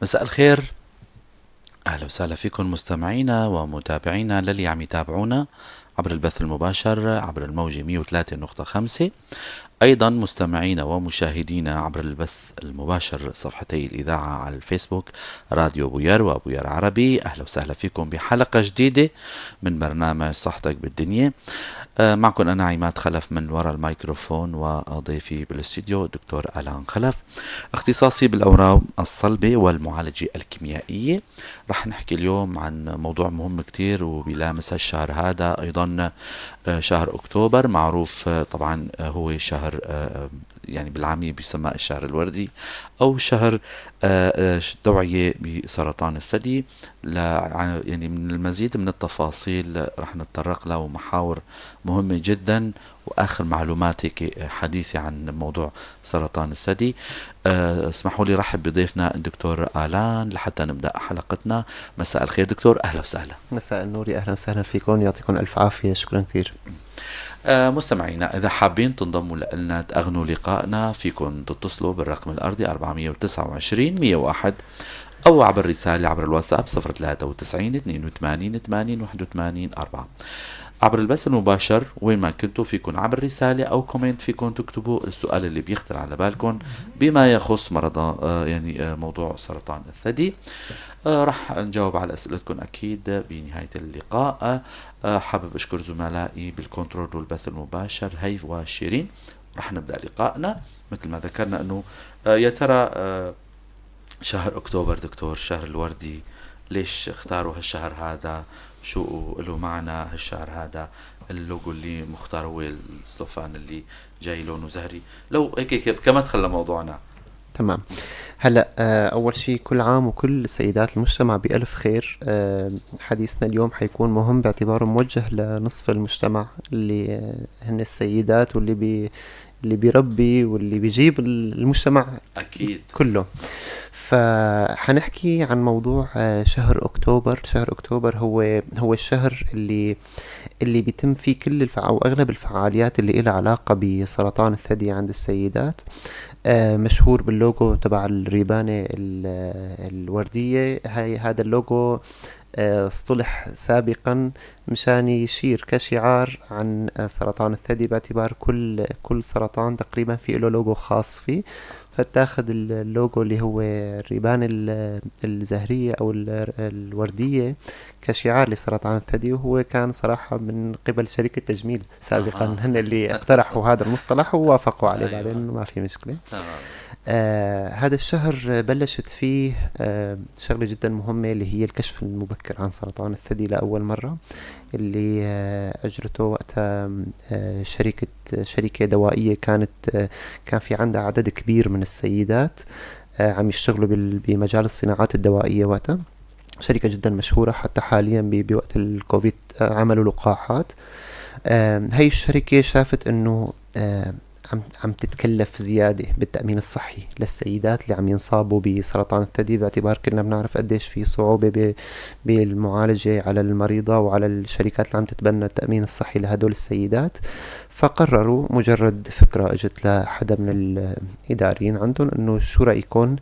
مساء الخير. أهلا وسهلا فيكم مستمعينا ومتابعينا للي عم يتابعونا عبر البث المباشر عبر الموجة 103.5. أيضا مستمعينا ومشاهدينا عبر البث المباشر صفحتي الإذاعة على الفيسبوك راديو بوير وبوير عربي. أهلا وسهلا فيكم بحلقة جديدة من برنامج صحتك بالدنيا. معكم أنا عماد خلف من وراء الميكروفون، وضيفي بالاستديو دكتور آلان خلف، اختصاصي بالأورام الصلبة والمعالجة الكيميائية. رح نحكي اليوم عن موضوع مهم كتير وبيلامس الشهر هذا أيضا، شهر أكتوبر معروف طبعا هو شهر يعني بالعامية بيسمى الشهر الوردي أو شهر توعية بسرطان الثدي. يعني من المزيد من التفاصيل رح نتطرق له ومحاور مهمة جدا وآخر معلوماتي حديثي عن موضوع سرطان الثدي. اسمحوا لي رحب بضيفنا الدكتور آلان لحتى نبدأ حلقتنا. مساء الخير دكتور، أهلا وسهلا. مساء النور، أهلا وسهلا فيكم، يعطيكم ألف عافية، شكرا كثير. مستمعينا إذا حابين تنضموا لنا تأغنوا لقائنا فيكم تتصلوا بالرقم الأرضي 429 101 أو عبر رسالة عبر الواتساب 093 82 80 81 4. عبر البث المباشر وين ما كنتوا فيكم عبر رسالة أو كومنت فيكم تكتبوا السؤال اللي بيخطر على بالكم بما يخص مرض موضوع سرطان الثدي. رح نجاوب على أسئلتكم أكيد بنهاية اللقاء. حابب أشكر زملائي بالكنترول والبث المباشر هيف وشيرين. رح نبدأ لقائنا مثل ما ذكرنا أنه يا ترى شهر أكتوبر دكتور شهر الوردي، ليش اختاروا هالشهر هذا؟ شو له معنى هالشهر هذا؟ اللوجو اللي مختار هو السلوفان اللي جاي لونه زهري. لو هيك كما دخل موضوعنا. تمام. هلا أول شيء كل عام وكل سيدات المجتمع بألف خير. حديثنا اليوم حيكون مهم باعتباره موجه لنصف المجتمع اللي هن السيدات، اللي بيربي واللي بيجيب المجتمع أكيد كله. فحنحكي عن موضوع شهر أكتوبر. شهر أكتوبر هو الشهر اللي بيتم فيه كل أو أغلب الفعاليات اللي إلها علاقة بسرطان الثدي عند السيدات. مشهور باللوجو تبع الريبانة الوردية. هذا اللوجو اصطلح سابقا مشان يشير كشعار عن سرطان الثدي، باعتبار كل سرطان تقريبا في له لوجو خاص فيه. فتاخد اللوجو اللي هو الريبان الزهرية أو الوردية كشعار لسرطان الثدي، وهو كان صراحة من قبل شركة تجميل سابقا هن اللي اقترحوا هذا المصطلح ووافقوا عليه. أيوة. بعدين ما في مشكلة. تمام. هذا الشهر بلشت فيه شغلة جدا مهمة اللي هي الكشف المبكر عن سرطان الثدي لأول مرة، اللي أجرته وقتها شركة دوائية كان في عندها عدد كبير من السيدات عم يشتغلوا بمجال الصناعات الدوائية وقتها. شركة جدا مشهورة حتى حاليا بوقت الكوفيد عملوا لقاحات. هاي الشركة شافت انه عم تتكلف زيادة بالتأمين الصحي للسيدات اللي عم ينصابوا بسرطان الثدي، باعتبار كلنا بنعرف قديش في صعوبة بالمعالجة على المريضة وعلى الشركات اللي عم تتبنى التأمين الصحي لهدول السيدات. فقرروا مجرد فكرة اجت لحدا من الإداريين عندهم انه شو رأيكم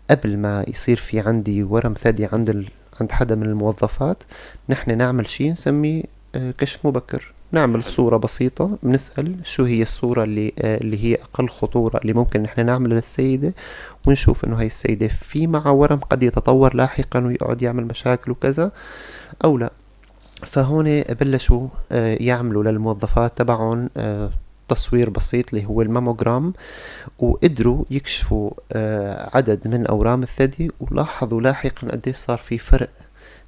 قبل ما يصير في عندي ورم ثدي عند حدا من الموظفات نحن نعمل شيء نسميه كشف مبكر. نعمل صورة بسيطة، بنسأل شو هي الصورة اللي هي أقل خطورة اللي ممكن نحن نعملها للسيدة، ونشوف إنه هاي السيدة في معها ورم قد يتطور لاحقا ويقعد يعمل مشاكل وكذا أو لا. فهون بلشوا يعملوا للموظفات تبعهم تصوير بسيط اللي هو الماموجرام، وقدروا يكشفوا عدد من أورام الثدي، ولاحظوا لاحقا قديش صار في فرق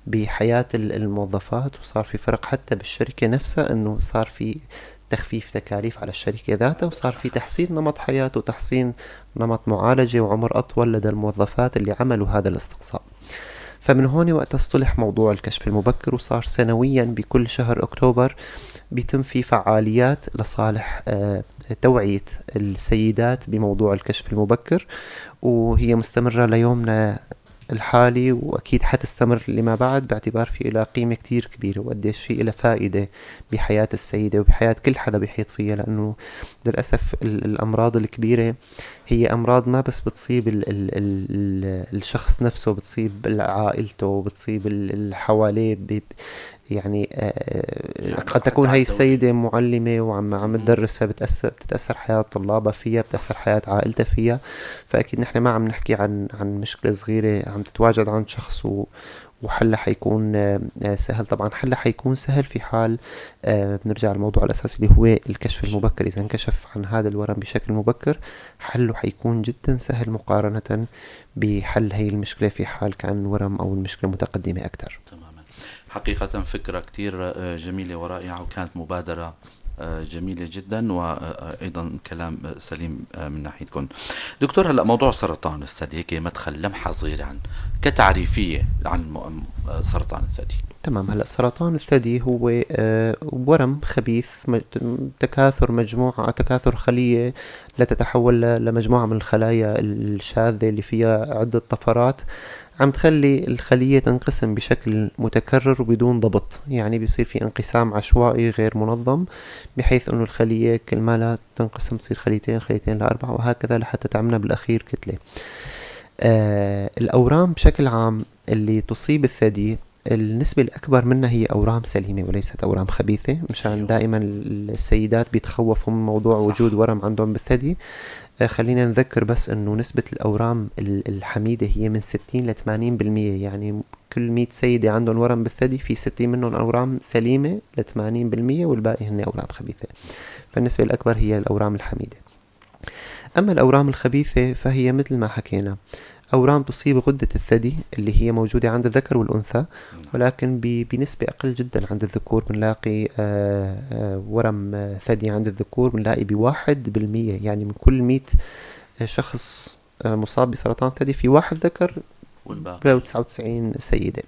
بحياة الموظفات، وصار في فرق حتى بالشركة نفسها، انه صار في تخفيف تكاليف على الشركة ذاتها، وصار في تحسين نمط حياة وتحسين نمط معالجة وعمر أطول لدى الموظفات اللي عملوا هذا الاستقصاء. فمن هون وقت اصطلح موضوع الكشف المبكر، وصار سنويا بكل شهر أكتوبر بيتم في فعاليات لصالح توعية السيدات بموضوع الكشف المبكر، وهي مستمرة ليومنا الحالي، وأكيد حتستمر لما بعد، باعتبار في إلى قيمة كتير كبيرة وقديش في إلى فائدة بحياة السيدة وبحياة كل حدا بيحيط فيها. لأنه للأسف الأمراض الكبيرة هي أمراض ما بس بتصيب ال الشخص نفسه، بتصيب عائلته، بتصيب اللي حواليه يعني يعني قد تكون حتى على هاي الدولة. السيدة معلمة وعم مهم. تدرس، بتتأثر حياة طلابها فيها، بتأثر صح. حياة عائلتها فيها. فأكيد نحن ما عم نحكي عن مشكلة صغيرة عم تتواجد عند شخص وحلها حيكون سهل. طبعا حلها حيكون سهل في حال بنرجع للموضوع الأساسي اللي هو الكشف المبكر. إذا انكشف عن هذا الورم بشكل مبكر، حله حيكون جدا سهل مقارنة بحل هي المشكلة في حال كان ورم أو المشكلة متقدمة أكثر. تماما. حقيقة فكرة كتير جميلة ورائعة، وكانت مبادرة جميلة جدا، وأيضا كلام سليم من ناحيتكم. دكتور، هلأ موضوع سرطان الثدي، هيك مدخل لمحة صغيرة عن كتعريفية عن سرطان الثدي. تمام. هلا سرطان الثدي هو ورم خبيث، تكاثر خلية لا تتحول لمجموعة من الخلايا الشاذة اللي فيها عدة طفرات، عم تخلي الخلية تنقسم بشكل متكرر وبدون ضبط. يعني بيصير في انقسام عشوائي غير منظم، بحيث انه الخلية كل ما لا تنقسم تصير خليتين لأربعة وهكذا لحتى تعملنا بالأخير كتلة. الأورام بشكل عام اللي تصيب الثدي النسبة الأكبر منها هي أورام سليمة وليست أورام خبيثة، مشان أيوة. دائما السيدات بيتخوفوا من موضوع صح. وجود ورم عندهم بالثدي. خلينا نذكر بس أنه نسبة الأورام الحميدة هي من 60 ل 80%. يعني كل 100 سيدة عندهم ورم بالثدي، في 60 منهم أورام سليمة ل 80%، والباقي هن أورام خبيثة. فالنسبة الأكبر هي الأورام الحميدة. أما الأورام الخبيثة فهي مثل ما حكينا أورام تصيب غدة الثدي اللي هي موجودة عند الذكر والأنثى، ولكن بنسبة أقل جدا عند الذكور. بنلاقي ورم ثدي عند الذكور بنلاقي ب1%. يعني من كل 100 شخص مصاب بسرطان ثدي في واحد ذكر، والباقي 99 سيدة.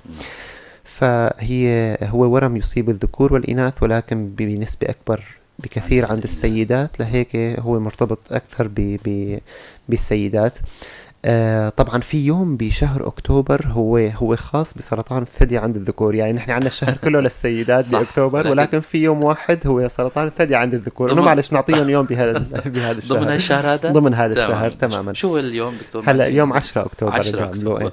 هو ورم يصيب الذكور والإناث، ولكن بنسبة أكبر بكثير عند السيدات، لهيك هو مرتبط أكثر بالسيدات. طبعا في يوم بشهر أكتوبر هو خاص بسرطان الثدي عند الذكور. يعني نحن عندنا الشهر كله للسيدات بأكتوبر، ولكن في يوم واحد هو سرطان الثدي عند الذكور، إنه معلش نعطيهم يوم بهذا الشهر، ضمن هالشهر هذا، ضمن هذا الشهر تماما. شو اليوم دكتور؟ هلا يوم 10 أكتوبر 10 أكتوبر.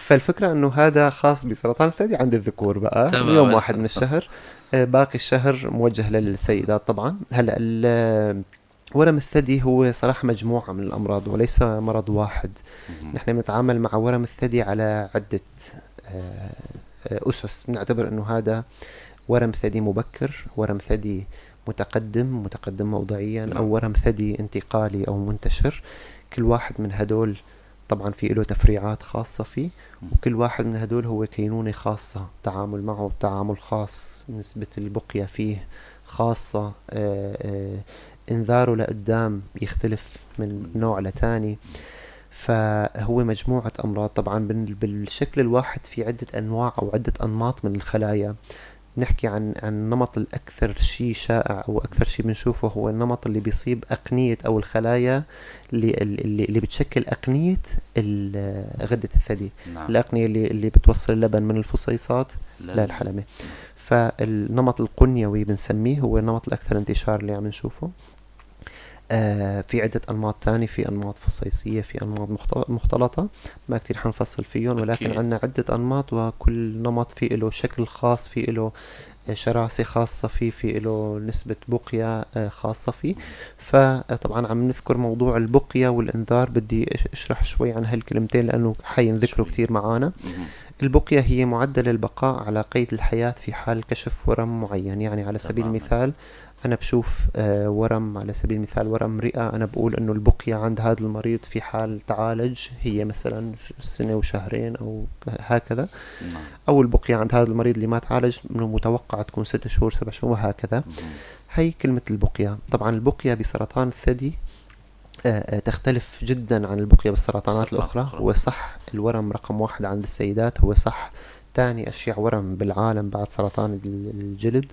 فالفكرة إنه هذا خاص بسرطان الثدي عند الذكور بقى تمام. يوم واحد من الشهر. باقي الشهر موجه للسيدات طبعا. هلا ورم الثدي هو صراحة مجموعة من الأمراض وليس مرض واحد. نحن بنتعامل مع ورم الثدي على عدة أسس. بنعتبر أنه هذا ورم ثدي مبكر، ورم ثدي متقدم موضعيا، أو ورم ثدي انتقالي أو منتشر. كل واحد من هدول طبعا في له تفريعات خاصة فيه، وكل واحد من هدول هو كينونة خاصة، تعامل معه تعامل خاص، نسبة البقية فيه خاصة، انذاره لقدام يختلف من نوع لتاني. فهو مجموعة أمراض. طبعا بالشكل الواحد في عدة أنواع أو عدة أنماط من الخلايا. نحكي عن النمط الأكثر شيء شائع أو أكثر شيء بنشوفه هو النمط اللي بيصيب أقنية أو الخلايا اللي بتشكل أقنية غدة الثدي. نعم. الأقنية اللي بتوصل اللبن من الفصيصات للحلمة. فالنمط القنيوي بنسميه هو النمط الأكثر انتشار اللي عم نشوفه. في عدة أنماط تاني، في أنماط فصيصية، في أنماط مختلطة، ما كتير حنفصل فيهم، ولكن عندنا عدة أنماط، وكل نمط فيه له شكل خاص، فيه له شراسة خاصة فيه له نسبة بقية خاصة فيه. فطبعا عم نذكر موضوع البقية والإنذار، بدي أشرح شوي عن هالكلمتين لأنه حينذكروا كتير معانا. البقية هي معدل البقاء على قيد الحياة في حال كشف ورم معين. يعني على سبيل المثال أنا بشوف ورم، على سبيل المثال ورم رئة، أنا بقول أنه البقية عند هذا المريض في حال تعالج هي مثلا سنة وشهرين أو هكذا. أو البقية عند هذا المريض اللي ما تعالج منه متوقع تكون 6 شهور 7 شهور وهكذا. هي كلمة البقية. طبعا البقية بسرطان الثدي تختلف جدا عن البقية بالسرطانات الأخرى. هو صح الورم رقم 1 عند السيدات، هو صح تاني أشيع ورم بالعالم بعد سرطان الجلد.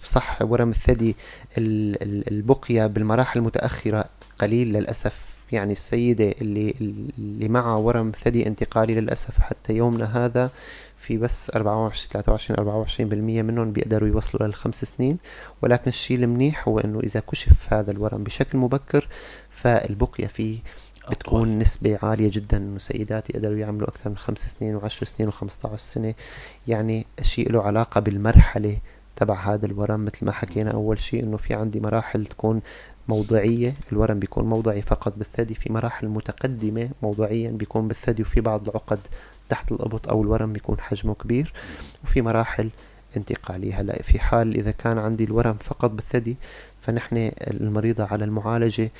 صح ورم الثدي البقية بالمراحل المتأخرة قليل للأسف. يعني السيدة اللي معها ورم ثدي انتقالي للأسف حتى يومنا هذا في بس 24 منهم بيقدروا يوصلوا لل5 سنين. ولكن الشيء المنيح هو انه اذا كشف هذا الورم بشكل مبكر فالبقية فيه بتكون أطول. نسبة عالية جدا انه سيدات يقدروا يعملوا اكثر من 5 سنين و10 سنين و15 سنة. يعني الشيء له علاقة بالمرحلة تبع هذا الورم. مثل ما حكينا اول شيء انه في عندي مراحل تكون موضعية، الورم بيكون موضعي فقط بالثدي، في مراحل متقدمة موضعيا بيكون بالثدي وفي بعض العقد تحت الإبط أو الورم بيكون حجمه كبير، وفي مراحل انتقالية. هلا في حال إذا كان عندي الورم فقط بالثدي فنحن المريضة على المعالجة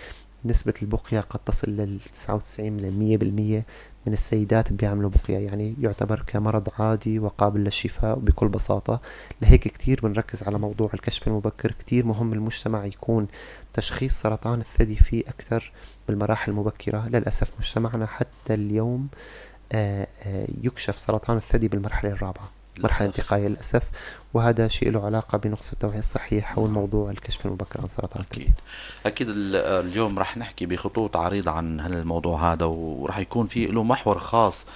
نسبة البقية قد تصل لل99% من السيدات بيعملوا بقية، يعني يعتبر كمرض عادي وقابل للشفاء بكل بساطة. لهيك كتير بنركز على موضوع الكشف المبكر. كتير مهم المجتمع يكون تشخيص سرطان الثدي فيه أكثر بالمراحل المبكرة. للأسف مجتمعنا حتى اليوم يكشف سرطان الثدي بالمرحلة الرابعة، مرحلة انتقالية للأسف، وهذا شيء له علاقة بنقص التوعية الصحية حول موضوع الكشف المبكر عن سرطان الثدي. أكيد اليوم رح نحكي بخطوط عريضة عن الموضوع هذا، ورح يكون في له محور خاص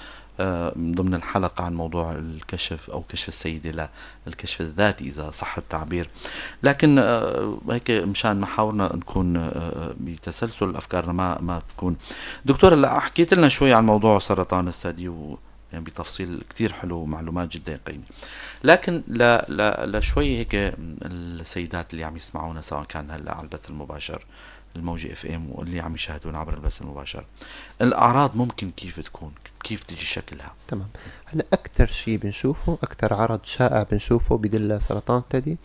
ضمن الحلقة عن موضوع الكشف أو كشف السيدة للكشف الذاتي إذا صح التعبير. لكن هيك مشان محاورنا نكون بتسلسل أفكارنا ما تكون دكتور. هلا حكيت لنا شوي عن موضوع سرطان الثدي يعني بتفصيل كتير حلو ومعلومات جدا قيمة، لكن لا شوي هيك السيدات اللي عم يسمعونا سواء كان هلا على البث المباشر الموجي اف ام واللي عم يشاهدونا عبر البث المباشر، الأعراض ممكن كيف تكون، كيف تجي شكلها؟ تمام. هلا أكثر شيء بنشوفه، أكثر عرض شائع بنشوفه بدل سرطان الثدي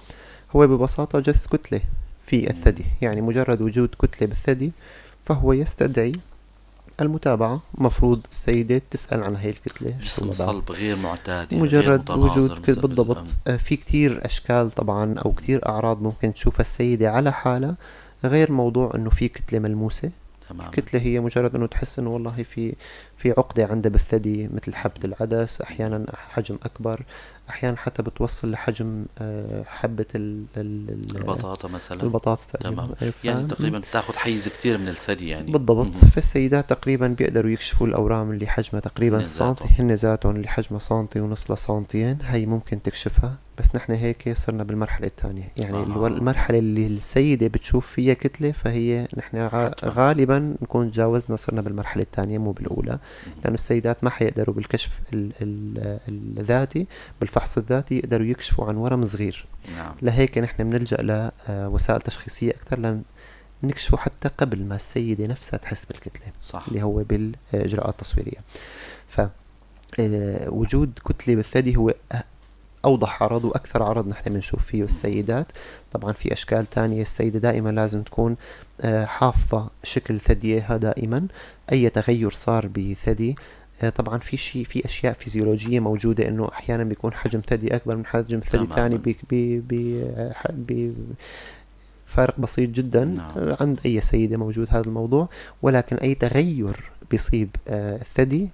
هو ببساطة جس كتلة في الثدي. يعني مجرد وجود كتلة بالثدي فهو يستدعي المتابعة. مفروض السيدة تسأل عن هاي الكتلة، جسم صلب غير معتاد، غير مجرد وجود متناظر بالضبط. في كتير أشكال طبعا أو كتير أعراض ممكن تشوفها السيدة على حالة، غير موضوع أنه في كتلة ملموسة. تماما. كتلة هي مجرد أنه تحس أنه والله في عقدة عندها بالثدي مثل حبة العدس، أحيانا حجم أكبر، أحيانا حتى بتوصل لحجم حبة البطاطا مثلا. البطاطا تقريبا. تمام. يعني تقريبا تاخذ حيز كتير من الثدي يعني. بالضبط. فالسيدات تقريبا بيقدروا يكشفوا الأورام اللي حجمها تقريبا سنتي، هن ذاتهم اللي حجمها سنتي ونص لسنتين، هي ممكن تكشفها. بس نحن هيك صرنا بالمرحلة الثانية، يعني المرحلة اللي السيدة بتشوف فيها كتلة فهي نحن غالبا نكون تجاوزنا، صرنا بالمرحلة الثانية مو بالأولى، لأنه السيدات ما حيقدروا بالكشف الذاتي، بالفحص الذاتي يقدروا يكشفوا عن ورم صغير. نعم. لهيك نحن بنلجأ لوسائل تشخيصية أكثر لأن نكشفه حتى قبل ما السيدة نفسها تحس بالكتلة. صح. اللي هو بالإجراءات التصويرية. فوجود كتلة بالثدي هو أوضح عرض وأكثر عرض نحن بنشوف فيه السيدات. طبعا في أشكال تانية. السيدة دائما لازم تكون حافظة شكل ثديها دائما، أي تغير صار بثدي. طبعا في أشياء فيزيولوجية موجودة، إنه أحيانا بيكون حجم ثدي أكبر من حجم ثدي ثاني فارق بسيط جدا. نعم. عند أي سيدة موجود هذا الموضوع. ولكن أي تغير بيصيب الثدي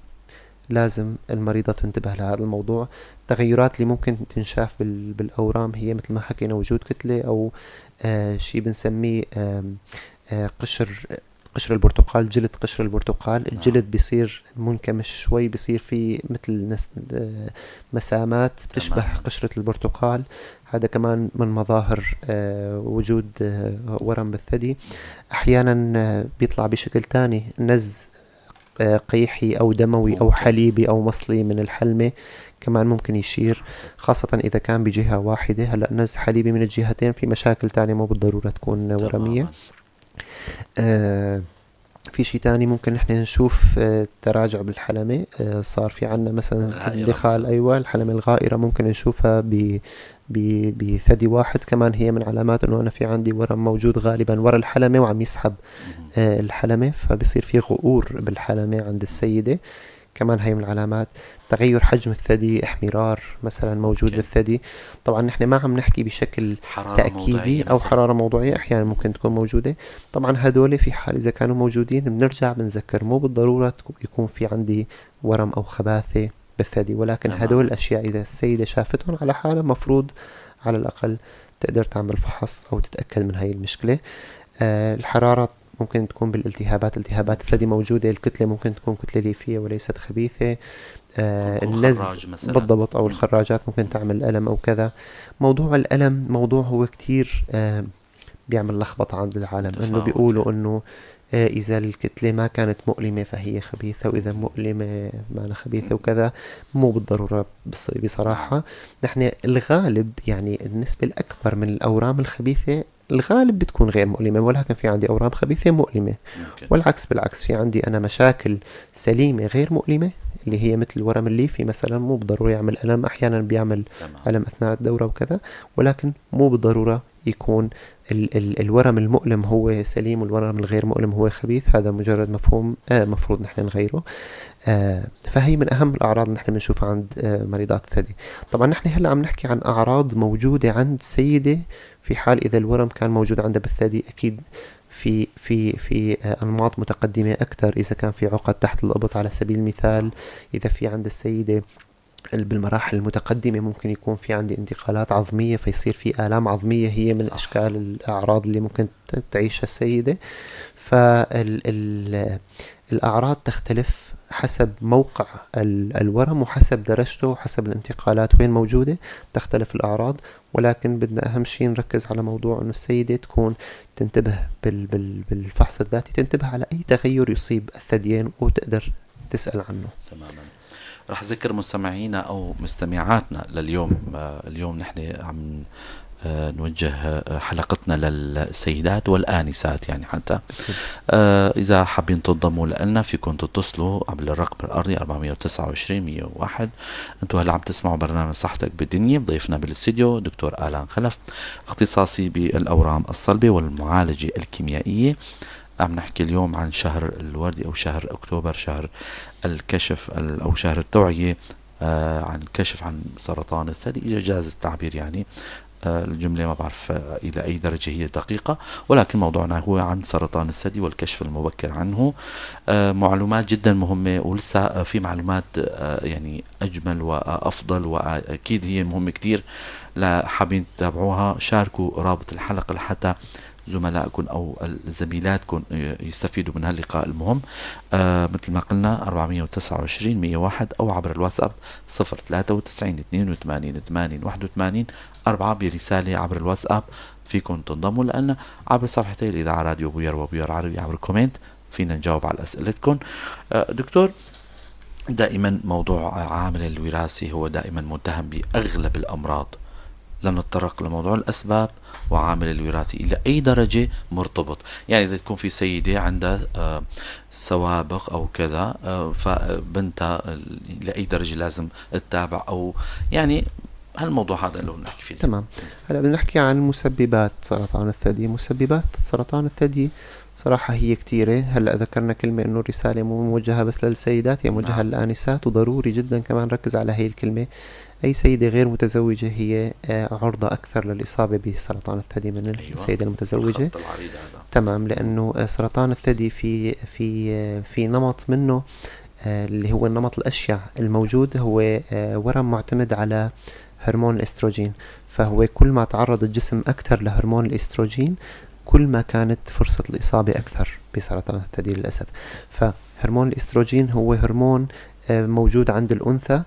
لازم المريضة تنتبه لهذا الموضوع. التغيرات اللي ممكن تنشاف بالأورام هي مثل ما حكينا وجود كتلة أو شيء بنسميه قشر البرتقال، جلد قشر البرتقال. الجلد بيصير منكمش شوي، بيصير فيه مثل مسامات تشبه قشرة البرتقال. هذا كمان من مظاهر وجود ورم بالثدي. أحيانا بيطلع بشكل تاني نز قيحي أو دموي أو حليبي أو مصلي من الحلمة، كمان ممكن يشير، خاصة إذا كان بجهة واحدة. هلأ نز حليبي من الجهتين في مشاكل تانية مو بالضرورة تكون ورمية. في شيء تاني ممكن نحن نشوف تراجع بالحلمة. صار في عنا مثلا الدخال، أيوة الحلمة الغائرة ممكن نشوفها بثدي واحد. كمان هي من علامات انه انا في عندي ورم موجود غالبا ورا الحلمة وعم يسحب الحلمة، فبصير في غؤور بالحلمة عند السيدة. كمان هي من العلامات. تغير حجم الثدي، احمرار مثلا موجود بالثدي. طبعا نحن ما عم نحكي بشكل تأكيدي او حرارة موضوعية، احيانا ممكن تكون موجودة. طبعا هدول في حال اذا كانوا موجودين بنرجع بنذكر، مو بالضرورة يكون في عندي ورم او خباثة بالثدي، ولكن هدول الأشياء إذا السيدة شافتهم على حالة مفروض على الأقل تقدر تعمل فحص أو تتأكد من هاي المشكلة. الحرارة ممكن تكون بالالتهابات، التهابات الثدي موجودة، الكتلة ممكن تكون كتلة ليفية وليست خبيثة. النز خراج مثلا. بالضبط، أو الخراجات ممكن تعمل ألم أو كذا. موضوع الألم موضوع هو كتير بيعمل لخبطة عند العالم، إنه بيقولوا إنه إذا الكتلة ما كانت مؤلمة فهي خبيثة، وإذا مؤلمة ما خبيثة وكذا. مو بالضرورة بصراحة. نحن الغالب يعني النسبة الأكبر من الأورام الخبيثة الغالب بتكون غير مؤلمة، ولكن في عندي أورام خبيثة مؤلمة. والعكس بالعكس، في عندي أنا مشاكل سليمة غير مؤلمة اللي هي مثل الورم الليفي مثلا، مو بالضرورة يعمل ألم، أحيانا بيعمل ألم أثناء الدورة وكذا، ولكن مو بالضرورة يكون ال الورم المؤلم هو سليم والورم الغير مؤلم هو خبيث. هذا مجرد مفهوم مفروض نحن نغيره. فهي من أهم الأعراض اللي نحن بنشوفها عند مريضات الثدي. طبعا نحن هلا عم نحكي عن أعراض موجودة عند سيدة في حال إذا الورم كان موجود عندها بالثدي. أكيد في أنماط متقدمة أكثر، إذا كان في عقد تحت الإبط على سبيل المثال، إذا في عند السيدة بالمراحل المتقدمة ممكن يكون في عندي انتقالات عظمية فيصير في آلام عظمية، هي من أشكال الأعراض اللي ممكن تعيشها السيدة. فالأعراض تختلف حسب موقع الورم وحسب درجته وحسب الانتقالات وين موجودة، تختلف الأعراض. ولكن بدنا أهم شيء نركز على موضوع أنه السيدة تكون تنتبه بالفحص الذاتي، تنتبه على أي تغير يصيب الثديين وتقدر تسأل عنه. تماما. رح ذكر مستمعينا أو مستمعاتنا لليوم. اليوم نحن عم نوجه حلقتنا للسيدات والآنسات، يعني حتى إذا حابين تنضموا لنا فيكم تتصلوا قبل الرقم الأرضي 429-101. أنتوا هلا عم تسمعوا برنامج صحتك بالدنيا. ضيفنا بالاستديو دكتور آلان خلف، اختصاصي بالأورام الصلبة والمعالجة الكيميائية. عم نحكي اليوم عن شهر الوردي أو شهر أكتوبر، شهر الكشف أو شهر التوعية عن الكشف عن سرطان الثدي، إذا جاز التعبير. يعني الجملة ما بعرف إلى أي درجة هي دقيقة، ولكن موضوعنا هو عن سرطان الثدي والكشف المبكر عنه. معلومات جدا مهمة، ولسه في معلومات يعني أجمل وأفضل، وأكيد هي مهمة كتير. حابين تتابعوها، شاركوا رابط الحلقة لحتى زملائكم أو زميلاتكم يستفيدوا من هاللقاء المهم. مثل ما قلنا 429-101 أو عبر الواتساب 093-82-80-81 4 برسالة عبر الواتساب. فيكم تنضموا لنا عبر صفحتي الإذاعة راديو بوير وبوير عربي، عبر كومنت فينا نجاوب على أسئلتكم. دكتور، دائما موضوع عامل الوراثي هو دائما متهم بأغلب الأمراض. لنتطرق لموضوع الأسباب وعامل الوراثي إلى أي درجة مرتبط. يعني إذا تكون في سيدة عندها سوابق أو كذا، فبنتها لأي درجة لازم تتابع، أو يعني هالموضوع هذا اللي نحكي فيه. تمام. هلا بدنا نحكي عن مسببات سرطان الثدي. مسببات سرطان الثدي صراحة هي كتيرة. هلا ذكرنا كلمة إنه الرسالة مو موجهة بس للسيدات، هي موجهة للآنسات، وضروري جدا كمان نركز على هي الكلمة. أي سيدة غير متزوجة هي عرضة أكثر للإصابة بسرطان الثدي من السيدة المتزوجة. تمام، لأنه سرطان الثدي في نمط منه اللي هو النمط الأشيع الموجود، هو ورم معتمد على هرمون الاستروجين. فهو كل ما تعرض الجسم أكثر لهرمون الاستروجين كل ما كانت فرصة الإصابة أكثر بسرطان الثدي للأسف. فهرمون الاستروجين هو هرمون موجود عند الأنثى.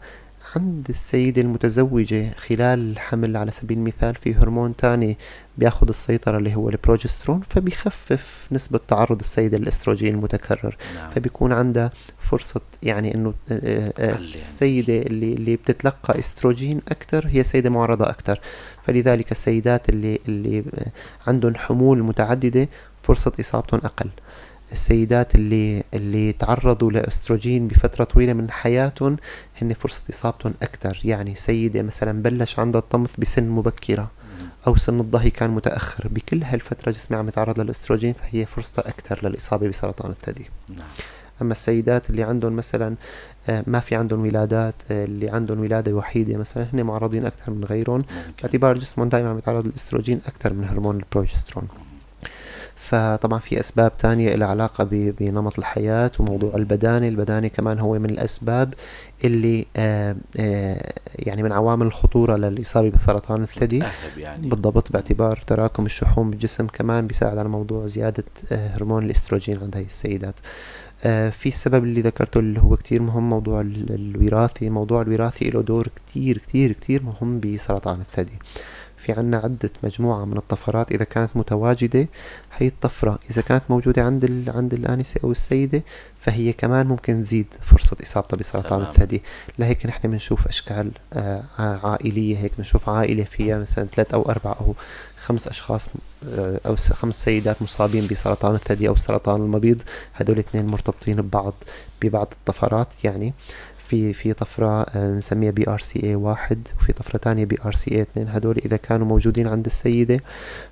عند السيدة المتزوجة خلال الحمل على سبيل المثال في هرمون تاني بياخد السيطرة اللي هو البروجسترون، فبيخفف نسبة تعرض السيدة للاستروجين المتكرر. فبيكون عندها فرصة يعني انه السيدة اللي بتتلقى استروجين اكثر هي سيدة معرضة اكثر. فلذلك السيدات اللي عندهم حمول متعددة فرصة اصابتهم اقل. السيدات اللي تعرضوا لاستروجين بفترة طويلة من حياتهم هن فرصة إصابتهم أكثر. يعني سيدة مثلا بلش عندها الطمث بسن مبكرة أو سن الضهي كان متأخر، بكل هالفترة جسمها عم يتعرض للاستروجين، فهي فرصة أكثر للإصابة بسرطان الثدي. أما السيدات اللي عندهم مثلا ما في عندهم ولادات، اللي عندهم ولادة وحيدة مثلا، هن معرضين أكثر من غيرهم باعتبار جسمهم دائما عم يتعرض للاستروجين أكثر من هرمون البروجسترون. فطبعا في أسباب تانية لها علاقة بنمط الحياة وموضوع البدانة كمان هو من الأسباب اللي يعني من عوامل الخطورة للإصابة بسرطان الثدي. متأهب يعني. بالضبط، باعتبار تراكم الشحوم بالجسم كمان بيساعد على موضوع زيادة هرمون الاستروجين عند هاي السيدات. في السبب اللي ذكرته اللي هو كتير مهم، موضوع الوراثي. موضوع الوراثي له دور كتير كتير كتير مهم بسرطان الثدي. في عنا عدة مجموعة من الطفرات إذا كانت متواجدة، هي الطفرة إذا كانت موجودة عند الآنسة أو السيدة فهي كمان ممكن تزيد فرصة إصابتها بسرطان تمام. الثدي. لهيك نحن بنشوف أشكال عائلية، هيك بنشوف عائلة فيها مثلا 3 أو 4 أو 5 أشخاص أو 5 سيدات مصابين بسرطان الثدي أو سرطان المبيض، هدول اثنين مرتبطين ببعض الطفرات. يعني في طفرة نسميها BRCA1 وفي طفرة تانية BRCA2. هدول إذا كانوا موجودين عند السيدة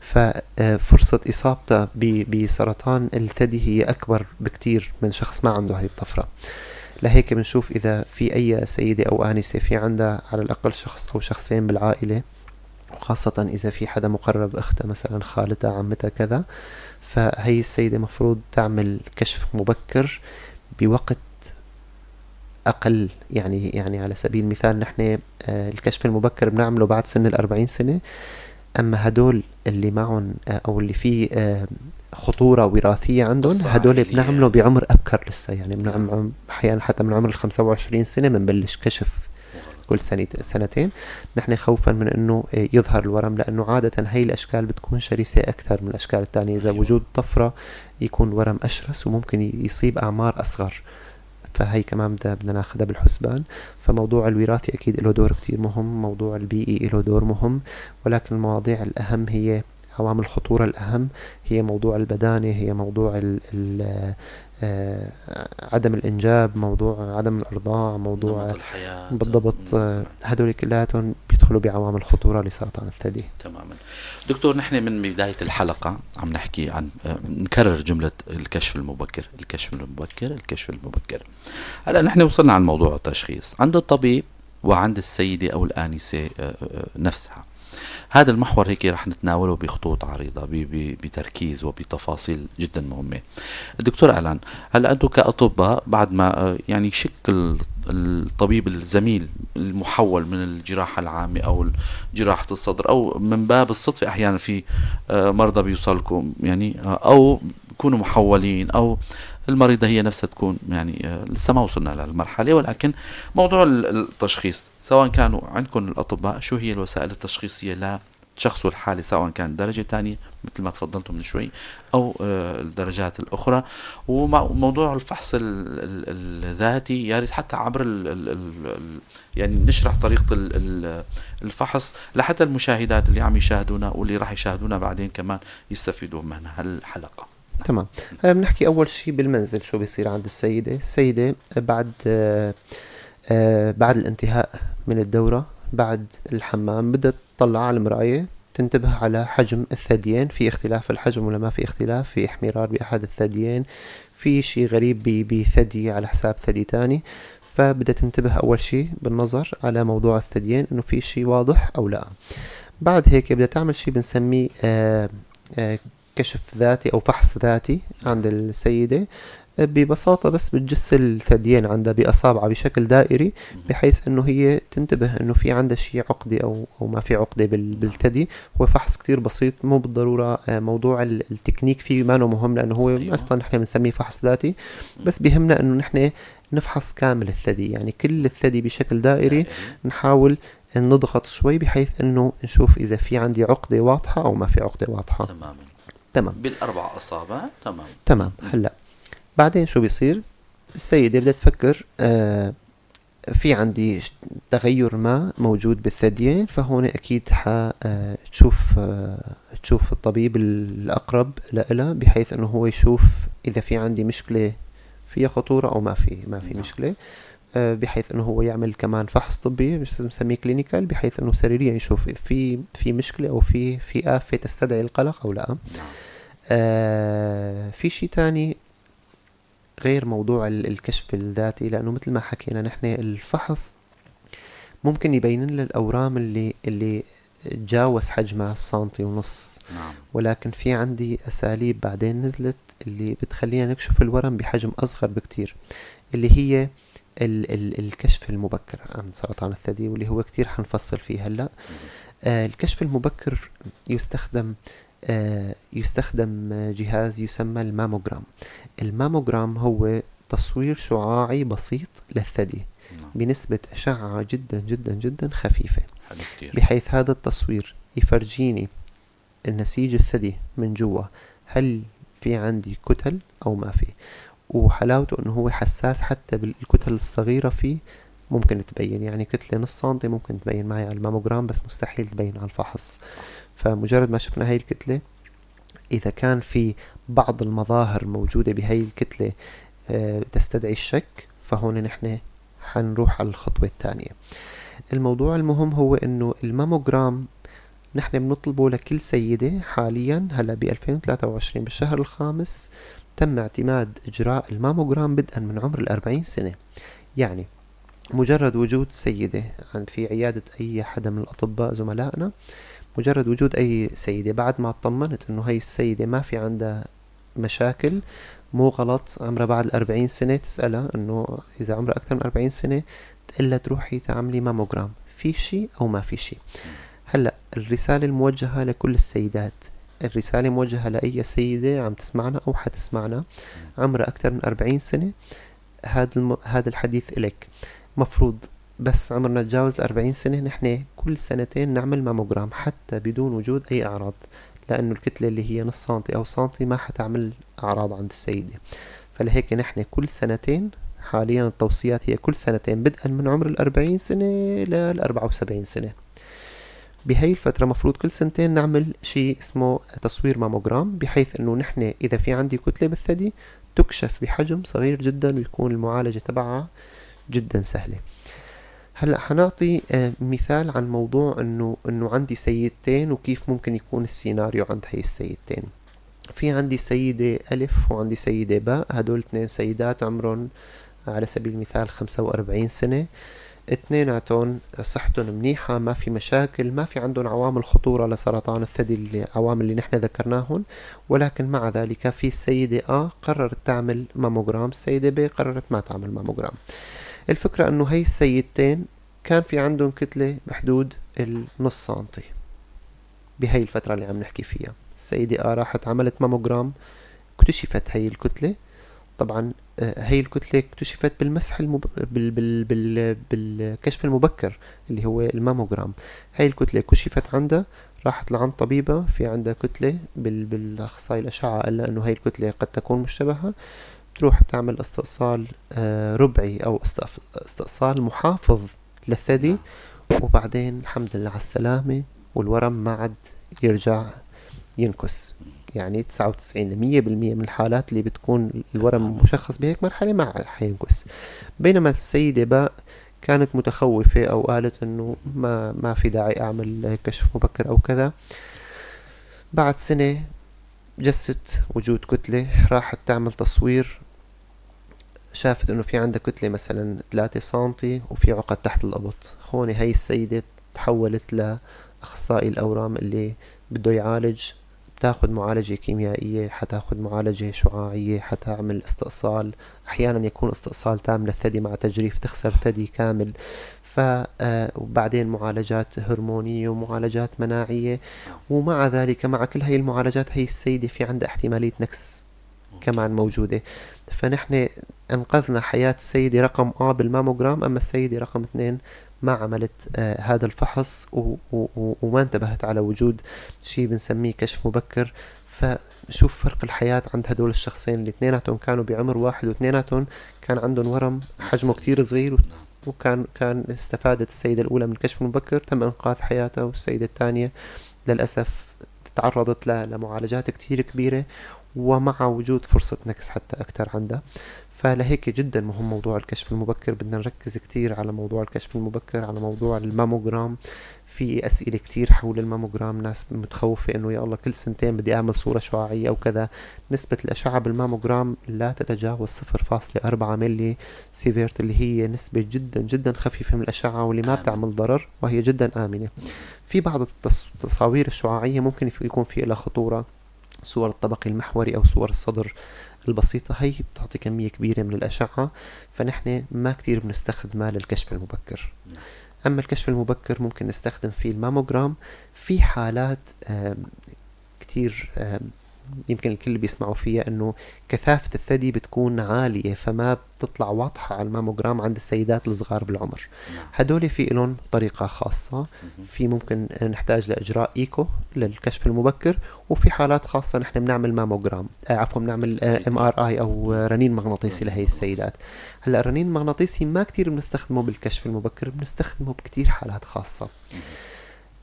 ففرصة إصابتها بسرطان الثدي هي أكبر بكتير من شخص ما عنده هاي الطفرة. لهيك بنشوف إذا في أي سيدة أو آنسة في عندها على الأقل شخص أو شخصين بالعائلة، وخاصة إذا في حدا مقرب، أختها مثلا، خالتها، عمتها، كذا، فهي السيدة مفروض تعمل كشف مبكر بوقت أقل. يعني على سبيل المثال نحن الكشف المبكر بنعمله بعد سن 40 سنة، أما هدول اللي معهم أو اللي فيه خطورة وراثية عندهم، قصة هدول عائلية بنعمله يعني. بعمر أبكر لسه. يعني نعم. أحيانا حتى من عمر 25 سنة بنبلش كشف وغلط. كل سنتين، نحن خوفا من انه يظهر الورم، لانه عادة هي الاشكال بتكون شرسة اكثر من الاشكال الثانية. اذا أيوة. وجود طفرة يكون الورم اشرس وممكن يصيب اعمار اصغر، فهي كمان بدنا ناخدها بالحسبان. فموضوع الوراثي اكيد له دور كتير مهم، موضوع البيئي له دور مهم، ولكن المواضيع الاهم هي عوامل الخطورة الأهم هي موضوع البدانة، هي موضوع عدم الإنجاب، موضوع عدم الإرضاع، موضوع نمط الحياة. بالضبط. تمام. هدول كلياتهم بيدخلوا بعوامل خطورة لسرطان الثدي. تماما. دكتور، نحن من بداية الحلقة عم نحكي عن نكرر جملة الكشف المبكر، الكشف المبكر، الكشف المبكر. هلا نحن وصلنا عن موضوع التشخيص عند الطبيب وعند السيدة أو الآنسة نفسها. هذا المحور هيك رح نتناوله بخطوط عريضة بتركيز وبتفاصيل جدا مهمة. الدكتور ألان، هلا أنتم كأطباء بعد ما يعني شكل الطبيب الزميل المحول من الجراحة العامة أو جراحة الصدر، أو من باب الصدفة أحيانا في مرضى بيوصلكم يعني أو يكونوا محولين، أو المريضة هي نفسها تكون يعني لسه ما وصلنا للمرحلة، ولكن موضوع التشخيص سواء كانوا عندكم الأطباء، شو هي الوسائل التشخيصية لشخص الحالة، سواء كان درجة تانية مثل ما تفضلتم من شوي أو الدرجات الأخرى. وموضوع الفحص الذاتي يا ريت حتى عبر يعني نشرح طريقة الفحص لحتى المشاهدات اللي عم يشاهدونا واللي راح يشاهدونا بعدين كمان يستفيدوا من هالحلقة. تمام. هلا بنحكي أول شي بالمنزل شو بيصير عند السيدة بعد الانتهاء من الدورة، بعد الحمام بدها تطلع على المراية، تنتبه على حجم الثديين، في اختلاف في الحجم ولا ما في اختلاف، في احمرار بأحد الثديين، في شي غريب بثدي على حساب ثدي تاني. فبدها تنتبه أول شي بالنظر على موضوع الثديين إنه في شي واضح أو لا. بعد هيك بدها تعمل شي بنسميه كشف ذاتي أو فحص ذاتي عند السيدة. ببساطة بس بتجس الثديين عندها بأصابعها بشكل دائري، بحيث انه هي تنتبه انه في عندها شيء عقدة او ما في عقدة بالثدي. هو فحص كتير بسيط، مو بالضرورة موضوع التكنيك فيه ما انه مهم، لانه هو أيوة. اصلا نحن بنسميه فحص ذاتي، بس بيهمنا انه نحن نفحص كامل الثدي، يعني كل الثدي بشكل دائري. نحاول نضغط شوي بحيث انه نشوف اذا في عندي عقدة واضحة او ما في عقدة واضحة. تمام. بالأربع أصابع. تمام. هلا بعدين شو بيصير؟ السيدة بدها تفكر في عندي تغير ما موجود بالثديين، فهون أكيد تشوف الطبيب الأقرب لها، بحيث أنه هو يشوف إذا في عندي مشكلة فيها خطورة أو ما في مشكلة، بحيث أنه هو يعمل كمان فحص طبي بنسميه كلينيكال، بحيث أنه سريريا يشوف في مشكلة أو في آفة تستدعي القلق أو لا. في شيء تاني غير موضوع الكشف الذاتي، لأنه مثل ما حكينا نحن الفحص ممكن يبين لنا الأورام اللي تجاوز حجمها السنتي ونص، نعم. ولكن في عندي أساليب بعدين نزلت اللي بتخلينا نكشف الورم بحجم أصغر بكتير، اللي هي الكشف المبكر عن سرطان الثدي، واللي هو كتير حنفصل فيه هلأ. الكشف المبكر يستخدم جهاز يسمى الماموجرام. الماموجرام هو تصوير شعاعي بسيط للثدي نعم. بنسبة أشعة جدا جدا جدا خفيفة، حلو كتير. بحيث هذا التصوير يفرجيني النسيج الثدي من جوا هل في عندي كتل أو ما في. وحلاوته انه هو حساس حتى بالكتل الصغيرة فيه ممكن تبين، يعني كتلة نص سنتي ممكن تبين معي على الماموجرام بس مستحيل تبين على الفحص. صح. فمجرد ما شفنا هاي الكتلة، إذا كان في بعض المظاهر موجودة بهاي الكتلة تستدعي الشك، فهون نحن حنروح على الخطوة الثانية. الموضوع المهم هو انه الماموجرام نحن بنطلبه لكل سيدة حاليا. هلا ب 2023 بالشهر الخامس تم اعتماد إجراء الماموجرام بدءا من عمر 40 سنة. يعني مجرد وجود سيدة في عيادة أي حدا من الأطباء زملائنا، مجرد وجود أي سيدة بعد ما اطمنت إنه هاي السيدة ما في عندها مشاكل، مو غلط عمرها بعد 40 سنة، تسألها إنه إذا عمرها أكثر من 40 سنة تقلها تروحي تعملي ماموجرام، في شي أو ما في شي. هلأ الرسالة الموجهة لكل السيدات، الرسالة موجهة لأي سيدة عم تسمعنا أو حتسمعنا عمرها أكثر من 40 سنة. هذا الحديث إليك. مفروض بس عمرنا تجاوز 40 سنة نحن كل سنتين نعمل ماموجرام حتى بدون وجود أي أعراض، لأنه الكتلة اللي هي نص سنتي أو سنتي ما حتعمل أعراض عند السيدة. فلهيك نحن كل سنتين، حاليا التوصيات هي كل سنتين بدءا من عمر 40 سنة ل 74 سنة. بهاي الفترة مفروض كل سنتين نعمل شيء اسمه تصوير ماموجرام، بحيث انه نحن اذا في عندي كتلة بالثدي تكشف بحجم صغير جدا ويكون المعالجة تبعها جدا سهلة. هلأ حنعطي مثال عن موضوع انه عندي سيدتين وكيف ممكن يكون السيناريو عند هاي السيدتين. في عندي سيدة ألف وعندي سيدة باء، هدول اثنين سيدات عمرهم على سبيل المثال 45 سنة، اثنيناتهم صحتهم منيحة، ما في مشاكل، ما في عندهم عوامل خطورة لسرطان الثدي، العوامل اللي نحن ذكرناهن. ولكن مع ذلك في السيدة A قررت تعمل ماموجرام، السيدة B قررت ما تعمل ماموجرام. الفكرة انه هي السيدتين كان في عندهم كتلة بحدود النص سنتي بهي الفترة اللي عم نحكي فيها. السيدة A راحت عملت ماموجرام، اكتشفت هي الكتلة. طبعا هي الكتلة اكتشفت بالمسح بالكشف المبكر اللي هو الماموجرام. هي الكتلة كشفت عندها، راحت لعند طبيبة في عندها كتلة بالأخصائي الأشعة قال لها إنه هي الكتلة قد تكون مشتبهة، تروح بتعمل استئصال ربعي أو استئصال محافظ للثدي، وبعدين الحمد لله على السلامة، والورم ما عاد يرجع ينكس. يعني 99% من الحالات اللي بتكون الورم مشخص بهيك مرحلة ما حينكس. بينما السيدة باء كانت متخوفة أو قالت إنه ما في داعي أعمل كشف مبكر أو كذا. بعد سنة جست وجود كتلة، راحت تعمل تصوير، شافت إنه في عندها كتلة مثلا 3 سنتي وفي عقد تحت الأبط. هون هاي السيدة تحولت لأخصائي الأورام اللي بده يعالج، بتاخد معالجة كيميائية، حتاخد معالجة شعاعية، حتعمل استئصال، أحيانا يكون استئصال تام للثدي مع تجريف، تخسر ثدي كامل. وبعدين معالجات هرمونية ومعالجات مناعية. ومع ذلك مع كل هاي المعالجات هي السيدة في عندها احتمالية نكس كمان موجودة. فنحن أنقذنا حياة السيدة رقم A بالماموجرام، أما السيدة رقم 2 ما عملت هذا الفحص وما انتبهت على وجود شيء بنسميه كشف مبكر. فشوف فرق الحياة عند هدول الشخصين اللي اثنيناتهم كانوا بعمر واحد، واثنيناتهم كان عندهم ورم حجمه كتير صغير، وكان استفادت السيدة الأولى من الكشف المبكر، تم إنقاذ حياتها، والسيدة الثانية للأسف تعرضت لمعالجات كتير كبيرة ومع وجود فرصة نكس حتى أكتر عندها. فلهيك جدا مهم موضوع الكشف المبكر. بدنا نركز كتير على موضوع الكشف المبكر، على موضوع الماموجرام. في أسئلة كتير حول الماموجرام، ناس متخوفة إنه يا الله كل سنتين بدي أعمل صورة شعاعية أو كذا. نسبة الأشعة بالماموجرام لا تتجاوز 0.4 ملي سيفيرت، اللي هي نسبة جدا جدا خفيفة من الأشعة واللي ما بتعمل ضرر وهي جدا آمنة. في بعض التصاوير الشعاعية ممكن يكون في لها خطورة، صور الطبق المحوري أو صور الصدر البسيطة، هي بتعطي كمية كبيرة من الأشعة، فنحن ما كتير بنستخدمها للكشف المبكر. أما الكشف المبكر ممكن نستخدم فيه الماموجرام في حالات كتير يمكن الكل بيسمعوا فيها، انه كثافة الثدي بتكون عالية فما بتطلع واضحة على الماموجرام عند السيدات الصغار بالعمر. هدول في لهم طريقة خاصة، في ممكن نحتاج لإجراء إيكو للكشف المبكر، وفي حالات خاصة نحن بنعمل ماموجرام عفوا بنعمل MRI أو رنين مغناطيسي لهي السيدات. هلا الرنين المغناطيسي ما كتير بنستخدمه بالكشف المبكر، بنستخدمه بكتير حالات خاصة.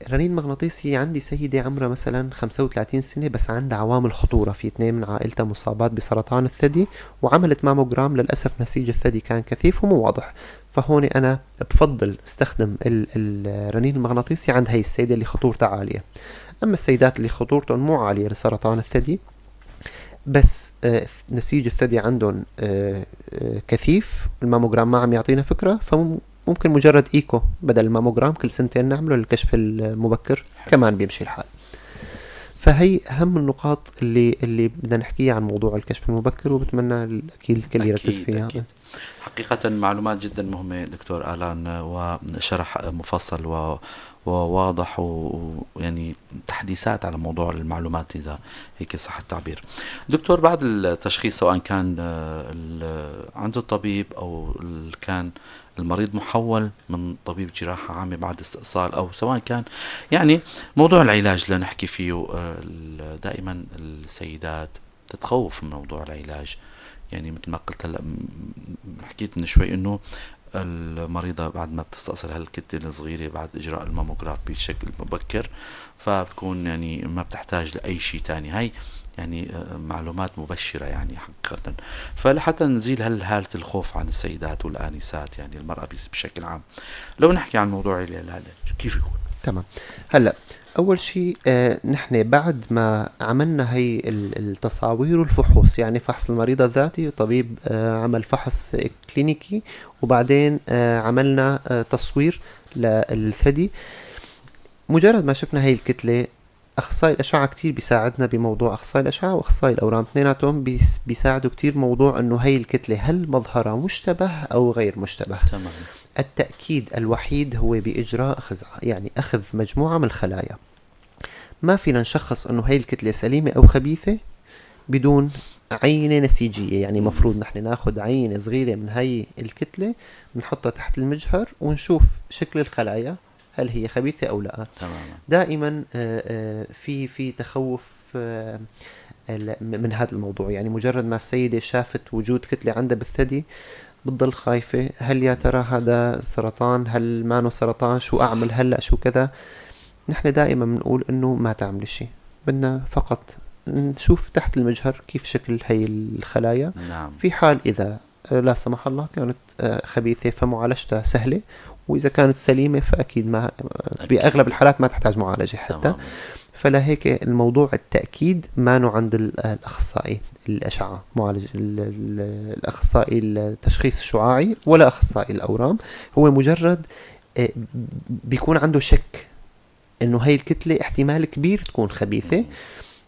رنين مغناطيسي، عندي سيدة عمرها مثلا 35 سنة بس عندها عوامل خطورة، في 2 من عائلتها مصابات بسرطان الثدي، وعملت ماموجرام، للأسف نسيج الثدي كان كثيف ومو واضح. فهون أنا بفضل استخدم الرنين المغناطيسي عند هاي السيدة اللي خطورتها عالية. أما السيدات اللي خطورتهم مو عالية لسرطان الثدي بس نسيج الثدي عندهم كثيف، الماموجرام ما عم يعطينا فكرة، فممكن مجرد إيكو بدل الماموجرام كل سنتين نعمله للكشف المبكر كمان بيمشي الحال. فهي أهم النقاط اللي بدنا نحكيها عن موضوع الكشف المبكر، وبتمنى أكيد الكل يركز فيها. أكيد. حقيقة معلومات جدا مهمة دكتور آلان، وشرح مفصل وواضح، ويعني تحديثات على موضوع المعلومات إذا هيك صح التعبير. دكتور، بعد التشخيص سواء كان عند الطبيب أو كان المريض محول من طبيب جراحة عامة بعد استئصال، أو سواء كان يعني موضوع العلاج اللي نحكي فيه، دائما السيدات تتخوف من موضوع العلاج. يعني مثل ما قلت هلا، حكيت من شوي انه المريضة بعد ما بتستأصل هالكتلة الصغيرة بعد إجراء الماموجراف بشكل مبكر، فبتكون يعني ما بتحتاج لأي شيء تاني. هاي يعني معلومات مبشرة يعني حقيقة. فلحتى نزيل هالحالة الخوف عن السيدات والآنسات، يعني المرأة بشكل عام، لو نحكي عن موضوع العلاج كيف يكون؟ تمام. هلا اول شيء نحن بعد ما عملنا هي التصاوير والفحوص، يعني فحص المريضة الذاتي، طبيب عمل فحص كلينيكي، وبعدين عملنا تصوير للثدي. مجرد ما شفنا هي الكتلة، أخصائي الأشعة كتير بيساعدنا بموضوع، أخصائي الأشعة وأخصائي الأورام اثنيناتهم بيساعدوا كتير موضوع أنه هي الكتلة هل مظهرها مشتبه أو غير مشتبه. تمام. التأكيد الوحيد هو بإجراء خزعة، يعني أخذ مجموعة من الخلايا. ما فينا نشخص أنه هي الكتلة سليمة أو خبيثة بدون عينة نسيجية. يعني مفروض نحن ناخد عينة صغيرة من هاي الكتلة، بنحطها تحت المجهر ونشوف شكل الخلايا هل هي خبيثة أو لا. تماما. دائما في تخوف من هذا الموضوع. يعني مجرد ما السيدة شافت وجود كتلة عندها بالثدي بتضل خايفة، هل يا ترى هذا سرطان، هل ما سرطان، شو أعمل هلأ، شو كذا. نحن دائما بنقول إنه ما تعمل شيء، بدنا فقط نشوف تحت المجهر كيف شكل هي الخلايا. نعم. في حال إذا لا سمح الله كانت خبيثة فمعالجتها سهلة، وإذا كانت سليمة فأكيد ما بأغلب الحالات ما تحتاج معالجة حتى. تمام. فلهيك الموضوع التأكيد مانو عند الأخصائي الأشعة، معالج الأخصائي التشخيص الشعاعي ولا أخصائي الأورام. هو مجرد بيكون عنده شك إنه هاي الكتلة احتمال كبير تكون خبيثة،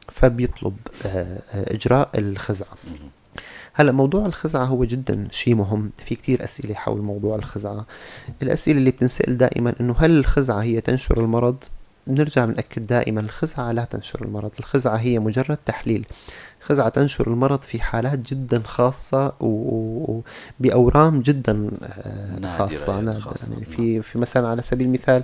فبيطلب إجراء الخزعة. هلا موضوع الخزعة هو جدا شيء مهم، في كتير أسئلة حول موضوع الخزعة. الأسئلة اللي بتنسأل دائما إنه هل الخزعة هي تنشر المرض؟ بنرجع بنأكد دائما الخزعة لا تنشر المرض، الخزعة هي مجرد تحليل. خزعة تنشر المرض في حالات جدا خاصة وبأورام جدا خاصة نادرة. يعني في مثلا على سبيل المثال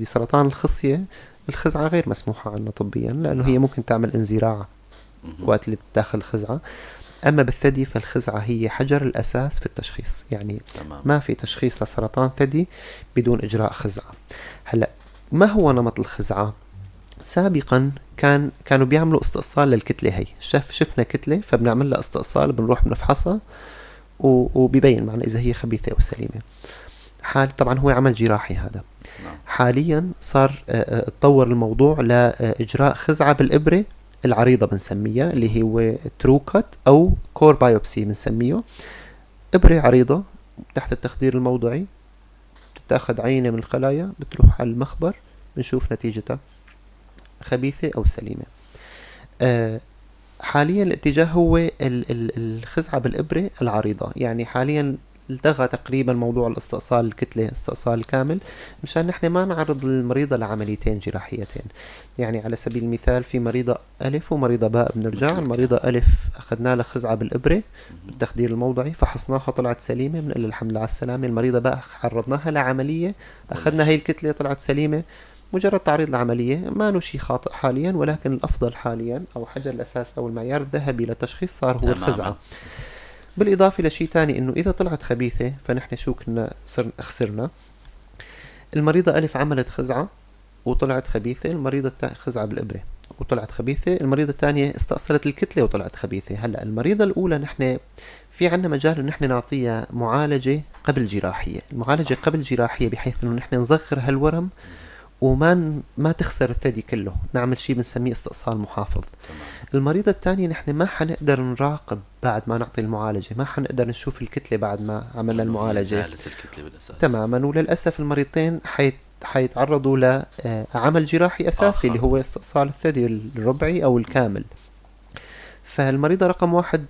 بسرطان الخصية الخزعة غير مسموحة عنا طبيا، لأنه هي ممكن تعمل انزراع وقت اللي بتداخل الخزعة. أما بالثدي فالخزعة هي حجر الأساس في التشخيص، يعني ما في تشخيص لسرطان ثدي بدون إجراء خزعة. هلأ ما هو نمط الخزعة؟ سابقا كانوا بيعملوا استئصال للكتلة هي. شفنا كتلة فبنعمل لها استئصال، بنروح بنفحصها وبيبين معنا إذا هي خبيثة أو سليمة. طبعا هو عمل جراحي هذا. نعم. حاليا صار اتطور الموضوع لإجراء خزعة بالإبرة العريضة بنسميها، اللي هو تروكت أو كور بايوبسي بنسميه. إبرة عريضة تحت التخدير الموضعي، بتتاخد عينة من الخلايا، بتروح على المخبر، بنشوف نتيجتها خبيثة أو سليمة. حاليا الاتجاه هو الخزعة بالإبرة العريضة. يعني حاليا التغى تقريبا موضوع الاستئصال الكتلة استئصال كامل، مشان نحن ما نعرض المريضة لعمليتين جراحيتين. يعني على سبيل المثال في مريضة ألف ومريضة باء، بنرجع المريضة ألف أخذنا لها خزعة بالإبرة بالتخدير الموضعي، فحصناها طلعت سليمة، بنقول الحمد لله على السلامة. المريضة باء عرضناها لعملية، أخذنا هي الكتلة طلعت سليمة، مجرد تعريض العملية، ما له شيء خاطئ حاليا. ولكن الأفضل حاليا أو حجر الأساس أو المعيار الذهبي للتشخيص صار هو الخزعة. بالإضافة لشيء تاني، إنه إذا طلعت خبيثة فنحن شو كنا خسرنا. المريضة ألف عملت خزعة وطلعت خبيثة، المريضة خزعة بالإبرة وطلعت خبيثة، المريضة الثانية استأصلت الكتلة وطلعت خبيثة. هلأ المريضة الأولى نحن في عنا مجال إن نحن نعطيها معالجة قبل جراحية. المعالجة قبل جراحية بحيث إنه نحن نصغر هالورم ما تخسر الثدي كله، نعمل شيء بنسميه استئصال محافظ. المريضة الثانية نحن ما حنقدر نراقب بعد ما نعطي المعالجة، ما حنقدر نشوف الكتلة بعد ما عملنا المعالجة، زالت الكتلة بالأساس تماما. وللأسف المريضتين حيتعرضوا لعمل جراحي أساسي اللي هو استئصال الثدي الربعي أو الكامل. فالمريضة رقم 1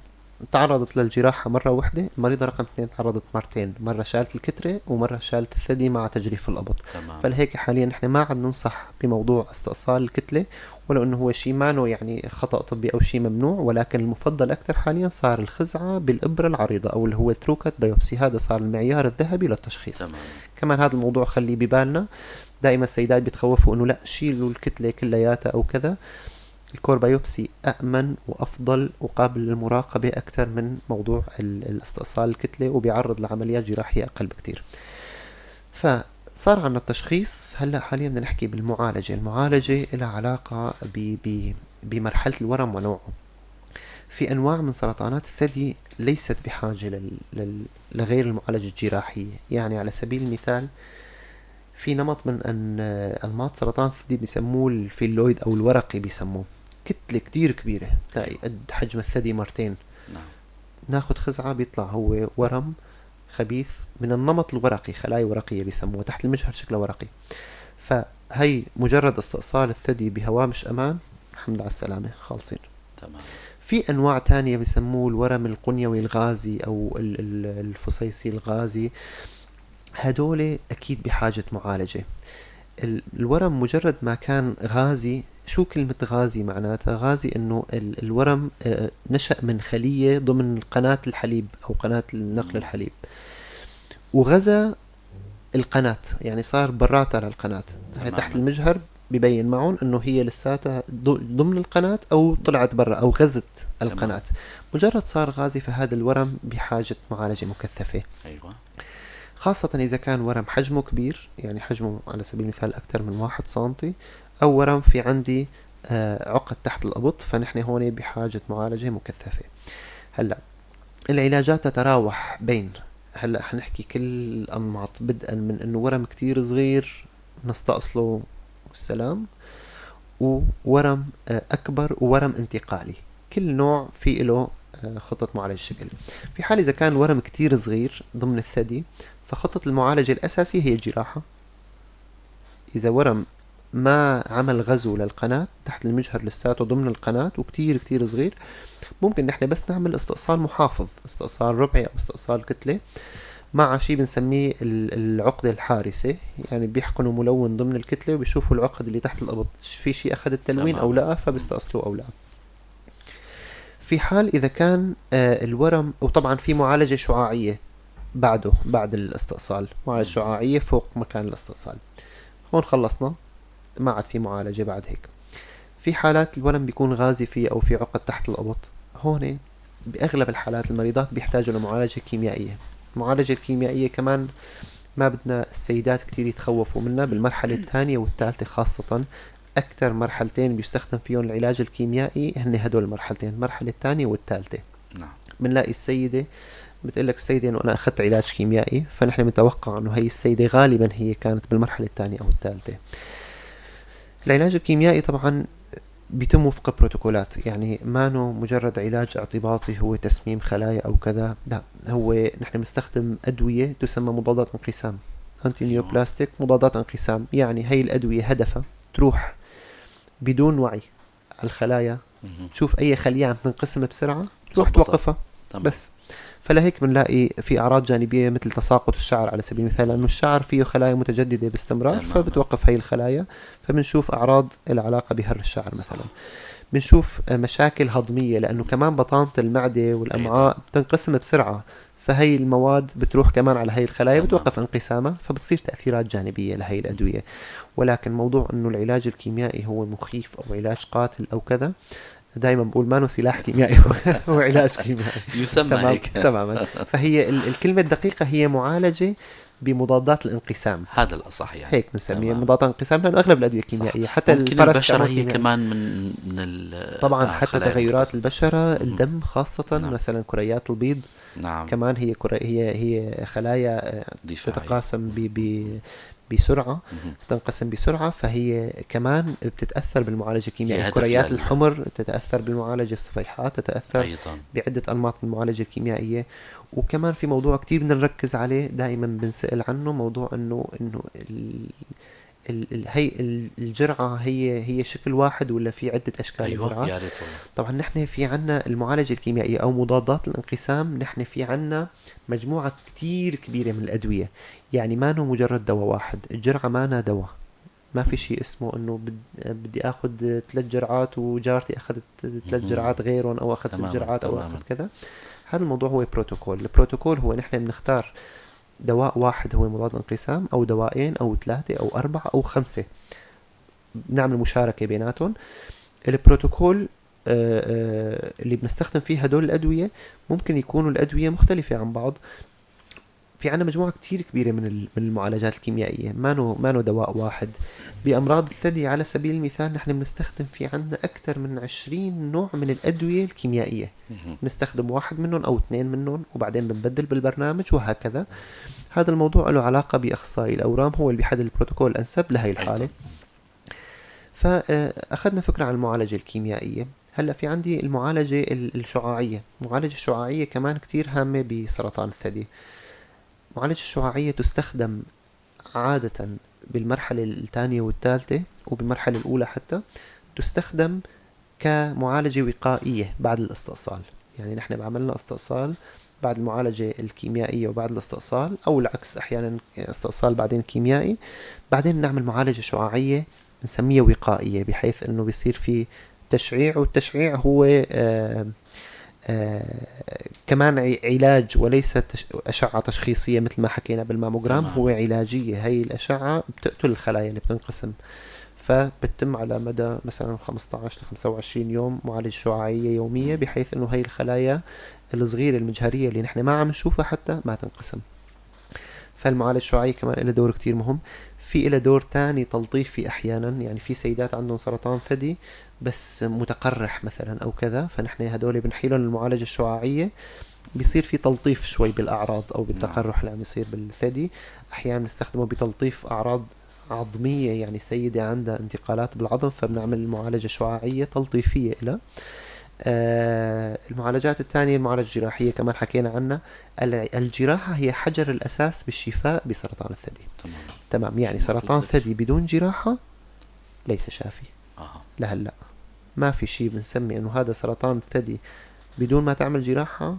تعرضت للجراحة مرة واحدة، المريضة رقم 2 تعرضت مرتين، مرة شالت الكترة ومرة شالت الثدي مع تجريف الأبط. فلهيك حاليا نحن ما عاد ننصح بموضوع استئصال الكتلة، ولو انه هو شيء مانو يعني خطأ طبي او شيء ممنوع، ولكن المفضل اكثر حاليا صار الخزعة بالإبرة العريضة او اللي هو تروكت بايوبسي. هذا صار المعيار الذهبي للتشخيص. كمان هذا الموضوع خليه ببالنا. دائما السيدات بيتخوفوا انه لا شيلوا الكتلة كلياتها او كذا. الكور بايوبسي أأمن وأفضل وقابل للمراقبة أكثر من موضوع الاستئصال الكتلة، وبيعرض لعمليات جراحية أقل بكتير. فصار عنا التشخيص. هلأ حاليا بدنا نحكي بالمعالجة. المعالجة لها علاقة بمرحلة الورم ونوعه. في أنواع من سرطانات الثدي ليست بحاجة لغير المعالجة الجراحية. يعني على سبيل المثال في نمط من أنماط سرطان الثدي بيسموه الفيلويد أو الورقي بيسموه، كتلة كتير كبيرة تلاقي قد حجم الثدي مرتين. ناخد خزعة بيطلع هو ورم خبيث من النمط الورقي، خلايا ورقية بيسموها، تحت المجهر شكلها ورقي. فهي مجرد استئصال الثدي بهوامش أمان، الحمد على السلامة، خالصين. تمام. في أنواع تانية بيسموه الورم القنيوي الغازي أو الفصيصي الغازي. هدول أكيد بحاجة معالجة. الورم مجرد ما كان غازي، شو كلمة غازي معناتها؟ غازي إنه الورم نشأ من خلية ضمن قناة الحليب أو قناة النقل الحليب، وغزا القناة، يعني صار برات على القناة. هي تحت المجهر ببين معهم إنه هي لساتها ضمن القناة أو طلعت برا أو غزت القناة. مجرد صار غازي، فهذا الورم بحاجة معالجة مكثفة. أيوة. خاصة إذا كان ورم حجمه كبير، يعني حجمه على سبيل المثال أكثر من 1 سنتي، أو ورم في عندي عقد تحت الأبط، فنحن هون بحاجة معالجة مكثفة. هلأ العلاجات تتراوح بين، هلأ حنحكي كل الأنماط، بدءا من إنه ورم كتير صغير نستأصله والسلام، وورم أكبر، وورم انتقالي. كل نوع فيه له خطة معالجة شكل. في حال إذا كان ورم كتير صغير ضمن الثدي، فخطة المعالجة الأساسية هي الجراحة. إذا ورم ما عمل غزو للقناة تحت المجهر لساته ضمن القناة وكتير كتير صغير، ممكن نحن بس نعمل استئصال محافظ، استئصال ربعي أو استئصال كتلة مع شيء بنسميه العقدة الحارسة. يعني بيحقنوا ملون ضمن الكتلة وبيشوفوا العقد اللي تحت الأبط في شيء أخذ التلوين أو لا، فبيستأصلوا أو لا. في حال إذا كان الورم، وطبعا في معالجة شعاعية بعد الاستئصال، معالجة شعاعية فوق مكان الاستئصال. هون خلصنا، ما عاد في معالجة بعد هيك. في حالات الورم بيكون غازي فيه أو في عقد تحت الأبط، هون بأغلب الحالات المريضات بيحتاجوا لمعالجة كيميائية. المعالجة الكيميائية كمان ما بدنا السيدات كتير يتخوفوا منها. بالمرحلة الثانية والثالثة خاصة أكثر مرحلتين بيستخدم فيهم العلاج الكيميائي هن هدول المرحلتين، المرحلة الثانية والثالثة. نعم. بنلاقي السيدة بتقول السيدة إنه أنا أخذت علاج كيميائي، فنحن متوقع إنه هي السيدة غالبا هي كانت بالمرحلة الثانية أو الثالثة. العلاج الكيميائي طبعا بيتم وفق بروتوكولات، يعني ما نو مجرد علاج اعتباطي هو تسميم خلايا أو كذا، لا، هو نحن بنستخدم أدوية تسمى مضادات انقسام، أنتي نيوبلاستيك، مضادات انقسام. يعني هي الأدوية هدفها تروح بدون وعي على الخلايا، تشوف أي خلية عم تنقسم بسرعة تروح توقفها بس. فلهيك بنلاقي في أعراض جانبية مثل تساقط الشعر على سبيل المثال، لأنه الشعر فيه خلايا متجددة باستمرار، فبتوقف هاي الخلايا، فبنشوف أعراض العلاقة بهر الشعر مثلا. بنشوف مشاكل هضمية، لأنه كمان بطانة المعدة والأمعاء بتنقسم بسرعة، فهي المواد بتروح كمان على هاي الخلايا بتوقف انقسامها، فبتصير تأثيرات جانبية لهي الأدوية. ولكن موضوع أنه العلاج الكيميائي هو مخيف أو علاج قاتل أو كذا، دائما بقول ما هو سلاح كيميائي، هو علاج كيميائي يسمى هيك تماما. فهي الكلمة الدقيقة هي معالجة بمضادات الانقسام، هذا الأصح يعني، هيك بنسميها مضادات الانقسام، لأنه أغلب الأدوية كيميائية. حتى ممكن البشرة هي كمان من طبعا حتى تغيرات البشرة، الدم خاصة، نعم. مثلا كريات البيض، نعم. كمان هي خلايا تتقاسم بسرعة، تنقسم بسرعة، فهي كمان بتتأثر بالمعالجة الكيميائية. كريات الحمر تتأثر بالمعالجة، الصفيحات تتأثر أيضا بعدة أنماط من المعالجة الكيميائية. وكمان في موضوع كتير بدنا نركز عليه، دائما بنسأل عنه، موضوع انه هي الجرعة هي شكل واحد ولا في عدة أشكال؟ أيوة الجرعة. يا ريت. طبعا نحن في عنا المعالجة الكيميائية أو مضادات الانقسام، نحن في عنا مجموعة كتير كبيرة من الأدوية، يعني ما نو مجرد دواء واحد، الجرعة مانا دواء، ما في شيء اسمه انه بدي اخذ 3 جرعات وجارتي اخذت 3 جرعات غيرهم، او اخذ 6 جرعات او اخذ كذا. هذا الموضوع هو بروتوكول. البروتوكول هو نحن بنختار دواء واحد هو مضاد انقسام، او دواءين او 3 او 4 او 5، بنعمل مشاركة بيناتهم. البروتوكول اللي بنستخدم فيه هدول الأدوية ممكن يكونوا الأدوية مختلفة عن بعض. في عنا مجموعة كتير كبيرة من المعالجات الكيميائية، ما نو دواء واحد. بأمراض الثدي على سبيل المثال نحن بنستخدم في عنا أكثر من 20 نوع من الأدوية الكيميائية، بنستخدم واحد منهم أو 2 منهم وبعدين بنبدل بالبرنامج وهكذا. هذا الموضوع له علاقة بأخصائي الأورام، هو اللي بيحدد البروتوكول الأنسب لهي الحالة. فأخذنا فكرة عن المعالجة الكيميائية. هلأ في عندي المعالجة الشعاعية. المعالجة الشعاعية كمان كتير هامة بسرطان الثدي. المعالجة الشعاعية تستخدم عادة بالمرحلة الثانية والثالثة، وبالمرحلة الأولى حتى تستخدم كمعالجة وقائية بعد الاستئصال. يعني نحن بعملنا استئصال بعد المعالجة الكيميائية وبعد الاستئصال، أو العكس، أحيانا استئصال بعدين كيميائي، بعدين نعمل معالجة شعاعية نسميها وقائية، بحيث أنه بيصير في تشعيع، والتشعيع هو كمان علاج وليس أشعة تشخيصية مثل ما حكينا بالماموجرام. هو علاجية، هي الأشعة بتقتل الخلايا اللي بتنقسم، فبتتم على مدى مثلا 15 ل 25 يوم معالجة شعاعية يومية، بحيث أنه هي الخلايا الصغيرة المجهرية اللي نحن ما عم نشوفها حتى ما تنقسم. فالمعالجة الشعاعية كمان إلها دور كتير مهم. في إلها دور تاني تلطيفي أحيانا، يعني في سيدات عندهم سرطان ثدي بس متقرح مثلا أو كذا، فنحن هدول بنحيلهم المعالجة الشعاعية، بيصير في تلطيف شوي بالأعراض أو بالتقرح اللي عم يصير بالثدي. أحيانا نستخدمه بتلطيف أعراض عظمية، يعني سيدة عندها انتقالات بالعظم، فبنعمل المعالجة الشعاعية تلطيفية لها. المعالجات الثانية المعالجة الجراحية كمان حكينا عنها. الجراحة هي حجر الأساس بالشفاء بسرطان الثدي. تمام. يعني سرطان ثدي بدون جراحة ليس شافي. لهلا ما في شيء بنسمي انه هذا سرطان الثدي بدون ما تعمل جراحة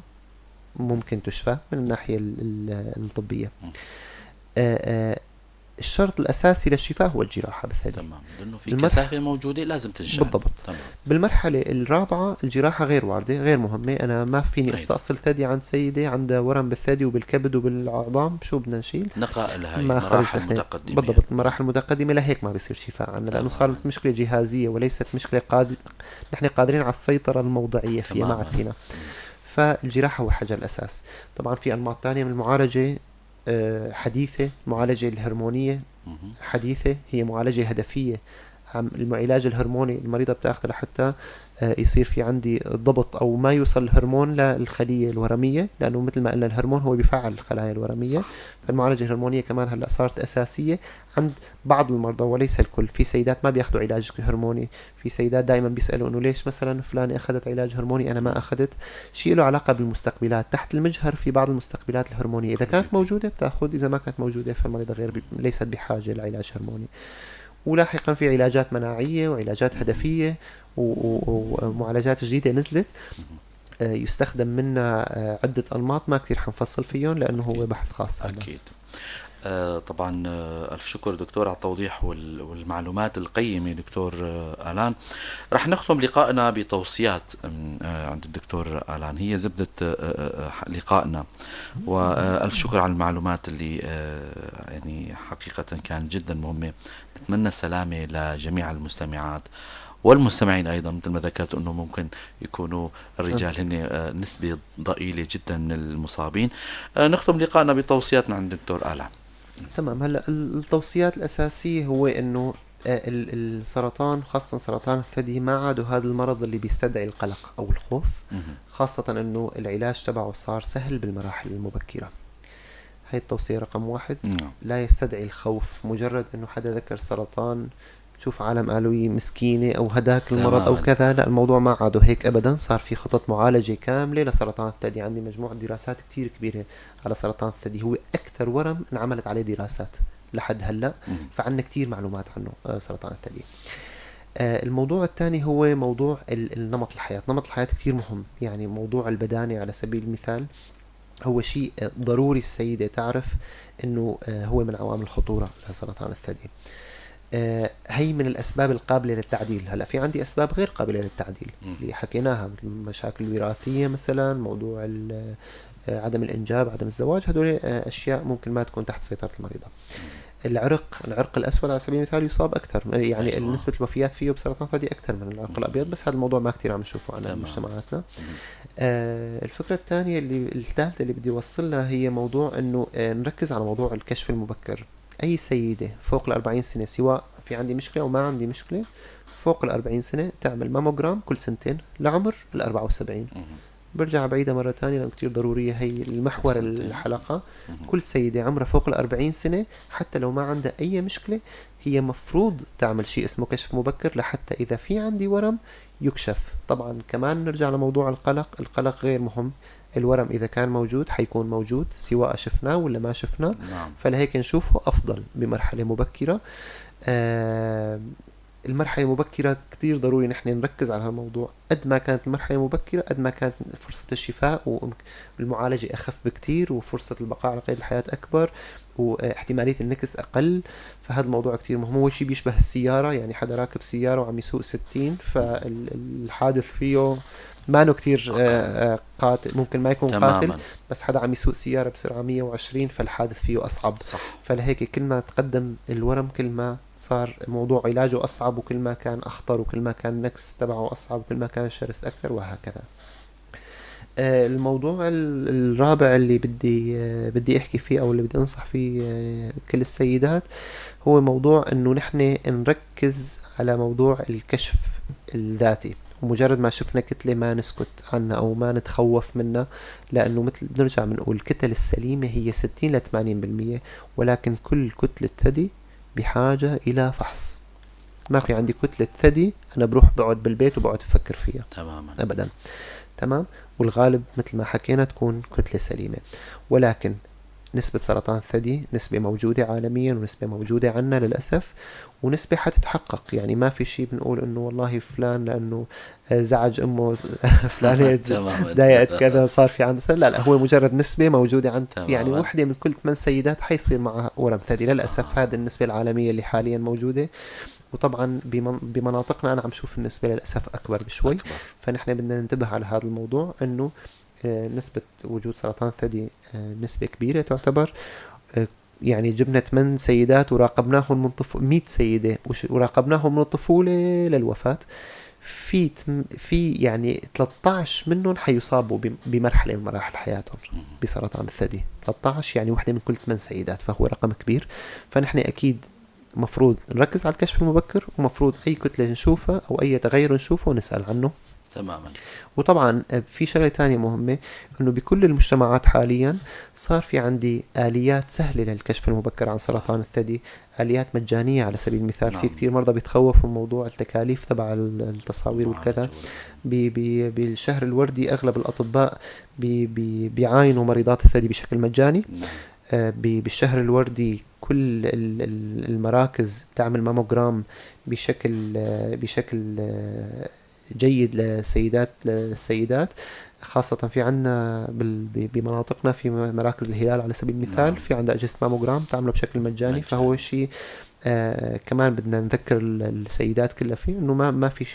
ممكن تشفى من الناحية الطبية. الشرط الأساسي للشفاء هو الجراحة بالثدي. تمام، لأنه في كثافة موجودة لازم تنشال. بالضبط. تمام. بالمرحلة الرابعة الجراحة غير واردة، غير مهمة. أنا ما فيني استأصل ثدي عند سيدة عندها ورم بالثدي وبالكبد وبالعظام، شو بدنا نشيل؟ نقائل هاي مراحل متقدمة. بالضبط، مراحل متقدمة. لهيك ما بيصير شفاء عنا، لأنه صارت مشكلة جهازية وليست مشكلة نحن قادرين على السيطرة الموضعية فيها، ما عاد فينا. فالجراحة هو حجر الأساس. طبعا في أنماط تانية من المعالجة حديثة. المعالجة الهرمونية حديثة، هي معالجة هدفية العلاج الهرموني المريضة بتاخده لحتى يصير في عندي ضبط أو ما يوصل الهرمون للخلية الورمية، لأنه مثل ما قلنا الهرمون هو بيفعل الخلايا الورمية. صح. فالمعالجة الهرمونية كمان هلأ صارت أساسية عند بعض المرضى وليس الكل. في سيدات ما بياخدوا علاج هرموني، في سيدات دائما بيسألوا إنه ليش مثلا فلانة أخذت علاج هرموني أنا ما أخذت. شيء له علاقة بالمستقبلات تحت المجهر، في بعض المستقبلات الهرمونية إذا كانت موجودة بتاخذ، إذا ما كانت موجودة فالمريضة ليست بحاجة لعلاج هرموني. ولاحقا في علاجات مناعية وعلاجات هدفية ومعالجات جديدة نزلت يستخدم منها عدة أنماط ما كثير حنفصل فيهم لأنه هو بحث خاص. أكيد. طبعا ألف شكر دكتور على التوضيح والمعلومات القيمة دكتور آلان. رح نختم لقائنا بتوصيات عند الدكتور آلان، هي زبدة لقائنا. وألف شكر على المعلومات اللي يعني حقيقة كانت جدا مهمة. نتمنى السلامة لجميع المستمعات والمستمعين أيضا. مثل ما ذكرت أنه ممكن يكونوا الرجال هن نسبة ضئيلة جدا من المصابين. نختم لقائنا بتوصياتنا عند الدكتور آلان. تمام. هلا التوصيات الأساسية هو إنه السرطان خاصة سرطان الثدي ما عاد هذا المرض اللي بيستدعي القلق أو الخوف، خاصة إنه العلاج تبعه صار سهل بالمراحل المبكرة. هاي التوصية رقم 1. لا يستدعي الخوف. مجرد إنه حدا ذكر سرطان تشوف عالم قالوا مسكينة أو هداك المرض أو كذا، لا الموضوع ما عاده هيك أبدا. صار في خطط معالجة كاملة لسرطان الثدي. عندي مجموعة دراسات كتير كبيرة على سرطان الثدي، هو أكثر ورم انعملت عليه دراسات لحد هلأ، فعنا كتير معلومات عنه سرطان الثدي. الموضوع الثاني هو موضوع النمط الحياة. نمط الحياة كتير مهم. يعني موضوع البدانة على سبيل المثال هو شيء ضروري السيدة تعرف انه هو من عوامل الخطورة لسرطان الثدي. هي من الأسباب القابلة للتعديل. هلأ في عندي أسباب غير قابلة للتعديل اللي حكيناها، مثل مشاكل وراثية مثلا، موضوع عدم الإنجاب، عدم الزواج، هدول أشياء ممكن ما تكون تحت سيطرة المريضة. العرق الأسود على سبيل المثال يصاب أكثر، يعني نسبة الوفيات فيه بسرطان الثدي أكثر من العرق الأبيض، بس هذا الموضوع ما كتير عم نشوفه على مجتمعاتنا. الفكرة الثانية الثالثة اللي بدي أوصلها هي موضوع إنه نركز على موضوع الكشف المبكر. أي سيدة فوق 40 سنة، سواء في عندي مشكلة أو ما عندي مشكلة، فوق 40 سنة تعمل ماموجرام كل سنتين لعمر 74. برجع بعيدة مرة تانية لأنه كتير ضرورية، هي المحور الحلقة. كل سيدة عمرها فوق 40 سنة حتى لو ما عندها أي مشكلة هي مفروض تعمل شيء اسمه كشف مبكر لحتى إذا في عندي ورم يكشف. طبعا كمان نرجع لموضوع القلق غير مهم. الورم إذا كان موجود حيكون موجود سواء شفناه ولا ما شفناه. فلهيك نشوفه أفضل بمرحلة مبكرة. المرحلة المبكرة كتير ضروري نحن نركز على هالموضوع. قد ما كانت المرحلة مبكرة قد ما كانت فرصة الشفاء والمعالجة أخف بكتير، وفرصة البقاء على قيد الحياة أكبر، واحتمالية النكس أقل. فهذا الموضوع كتير مهم. هو شيء بيشبه السيارة، يعني حدا راكب سيارة وعم يسوق 60 فالحادث فيه ما انه كتير قاتل، ممكن ما يكون تماماً. قاتل، بس حدا عم يسوق سيارة بسرعة 120 فالحادث فيه أصعب. صح. فلهيك كل ما تقدم الورم كل ما صار موضوع علاجه أصعب، وكل ما كان أخطر، وكل ما كان النكس تبعه أصعب، وكل ما كان شرس أكثر، وهكذا. الموضوع الرابع اللي بدي أحكي فيه أو اللي بدي أنصح فيه كل السيدات هو موضوع إنه نحن نركز على موضوع الكشف الذاتي. ومجرد ما شفنا كتلة ما نسكت عنها أو ما نتخوف منها، لأنه مثل بنرجع بنقول الكتل السليمة هي 60 ل 80%، ولكن كل كتلة ثدي بحاجة إلى فحص. ما في عندي كتلة ثدي أنا بروح بقعد بالبيت وبقعد أفكر فيها تماما أبدا. تمام. والغالب مثل ما حكينا تكون كتلة سليمة، ولكن نسبة سرطان الثدي نسبة موجودة عالميا ونسبة موجودة عنا للأسف، ونسبة حتتحقق. يعني ما في شيء بنقول انه والله فلان لانه زعج امه فلانة ضايقت كذا صار في عنده لا هو مجرد نسبة موجودة عند يعني وحدة من كل 8 سيدات حيصير معها ورم ثدي للأسف. هذه النسبة العالمية اللي حاليا موجودة، وطبعا بمناطقنا أنا عم شوف النسبة للأسف أكبر بشوي. فنحن بدنا ننتبه على هذا الموضوع، أنه نسبة وجود سرطان ثدي نسبة كبيرة تعتبر. يعني جبنا 8 سيدات وراقبناهم من 100 سيدة وراقبناهم من الطفولة للوفاة، في يعني 13 منهم حيصابوا بمرحلة من مراحل حياتهم بسرطان الثدي. 13 يعني واحدة من كل 8 سيدات، فهو رقم كبير. فنحن أكيد مفروض نركز على الكشف المبكر، ومفروض أي كتلة نشوفها أو أي تغير نشوفه نسأل عنه. تماما. وطبعا في شغلة تانية مهمة، انه بكل المجتمعات حاليا صار في عندي آليات سهلة للكشف المبكر عن سرطان الثدي، آليات مجانية على سبيل المثال. في نعم. كتير مرضى بيتخوفوا من موضوع التكاليف تبع التصاوير والكذا. بالشهر الوردي أغلب الأطباء بيعاينوا مريضات الثدي بشكل مجاني. نعم. بالشهر الوردي كل المراكز تعمل ماموجرام بشكل جيد للسيدات، خاصة في عنا بمناطقنا في مراكز الهلال على سبيل المثال. نعم. في عندها أجهزة ماموجرام تعمله بشكل مجاني. فهو شيء كمان بدنا نذكر السيدات كلها فيه، انه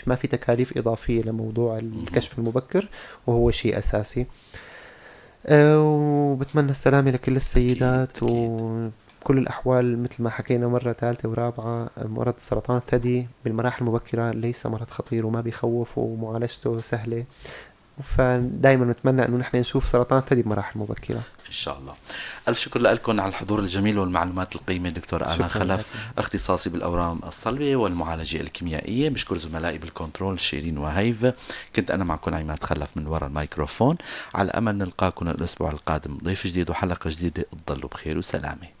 ما في تكاليف اضافية لموضوع الكشف المبكر، وهو شيء اساسي. وبتمنى السلامة لكل السيدات. أكيد. وكل الأحوال مثل ما حكينا مرة ثالثة ورابعة، مرض سرطان الثدي بالمراحل المبكرة ليس مرض خطير وما بيخوف، ومعالجته سهلة. فدائما نتمنى انه نحن نشوف سرطان الثدي بمراحل مبكرة إن شاء الله. ألف شكر لكم على الحضور الجميل والمعلومات القيمة. دكتور آلاء خلف، اختصاصي بالأورام الصلبة والمعالجة الكيميائية. بشكر زملائي بالكنترول شيرين وهيف. كنت أنا معكم عماد خلف من وراء الميكروفون، على أمل نلقاكم الأسبوع القادم ضيف جديد وحلقة جديدة. تضلوا بخير وسلامة.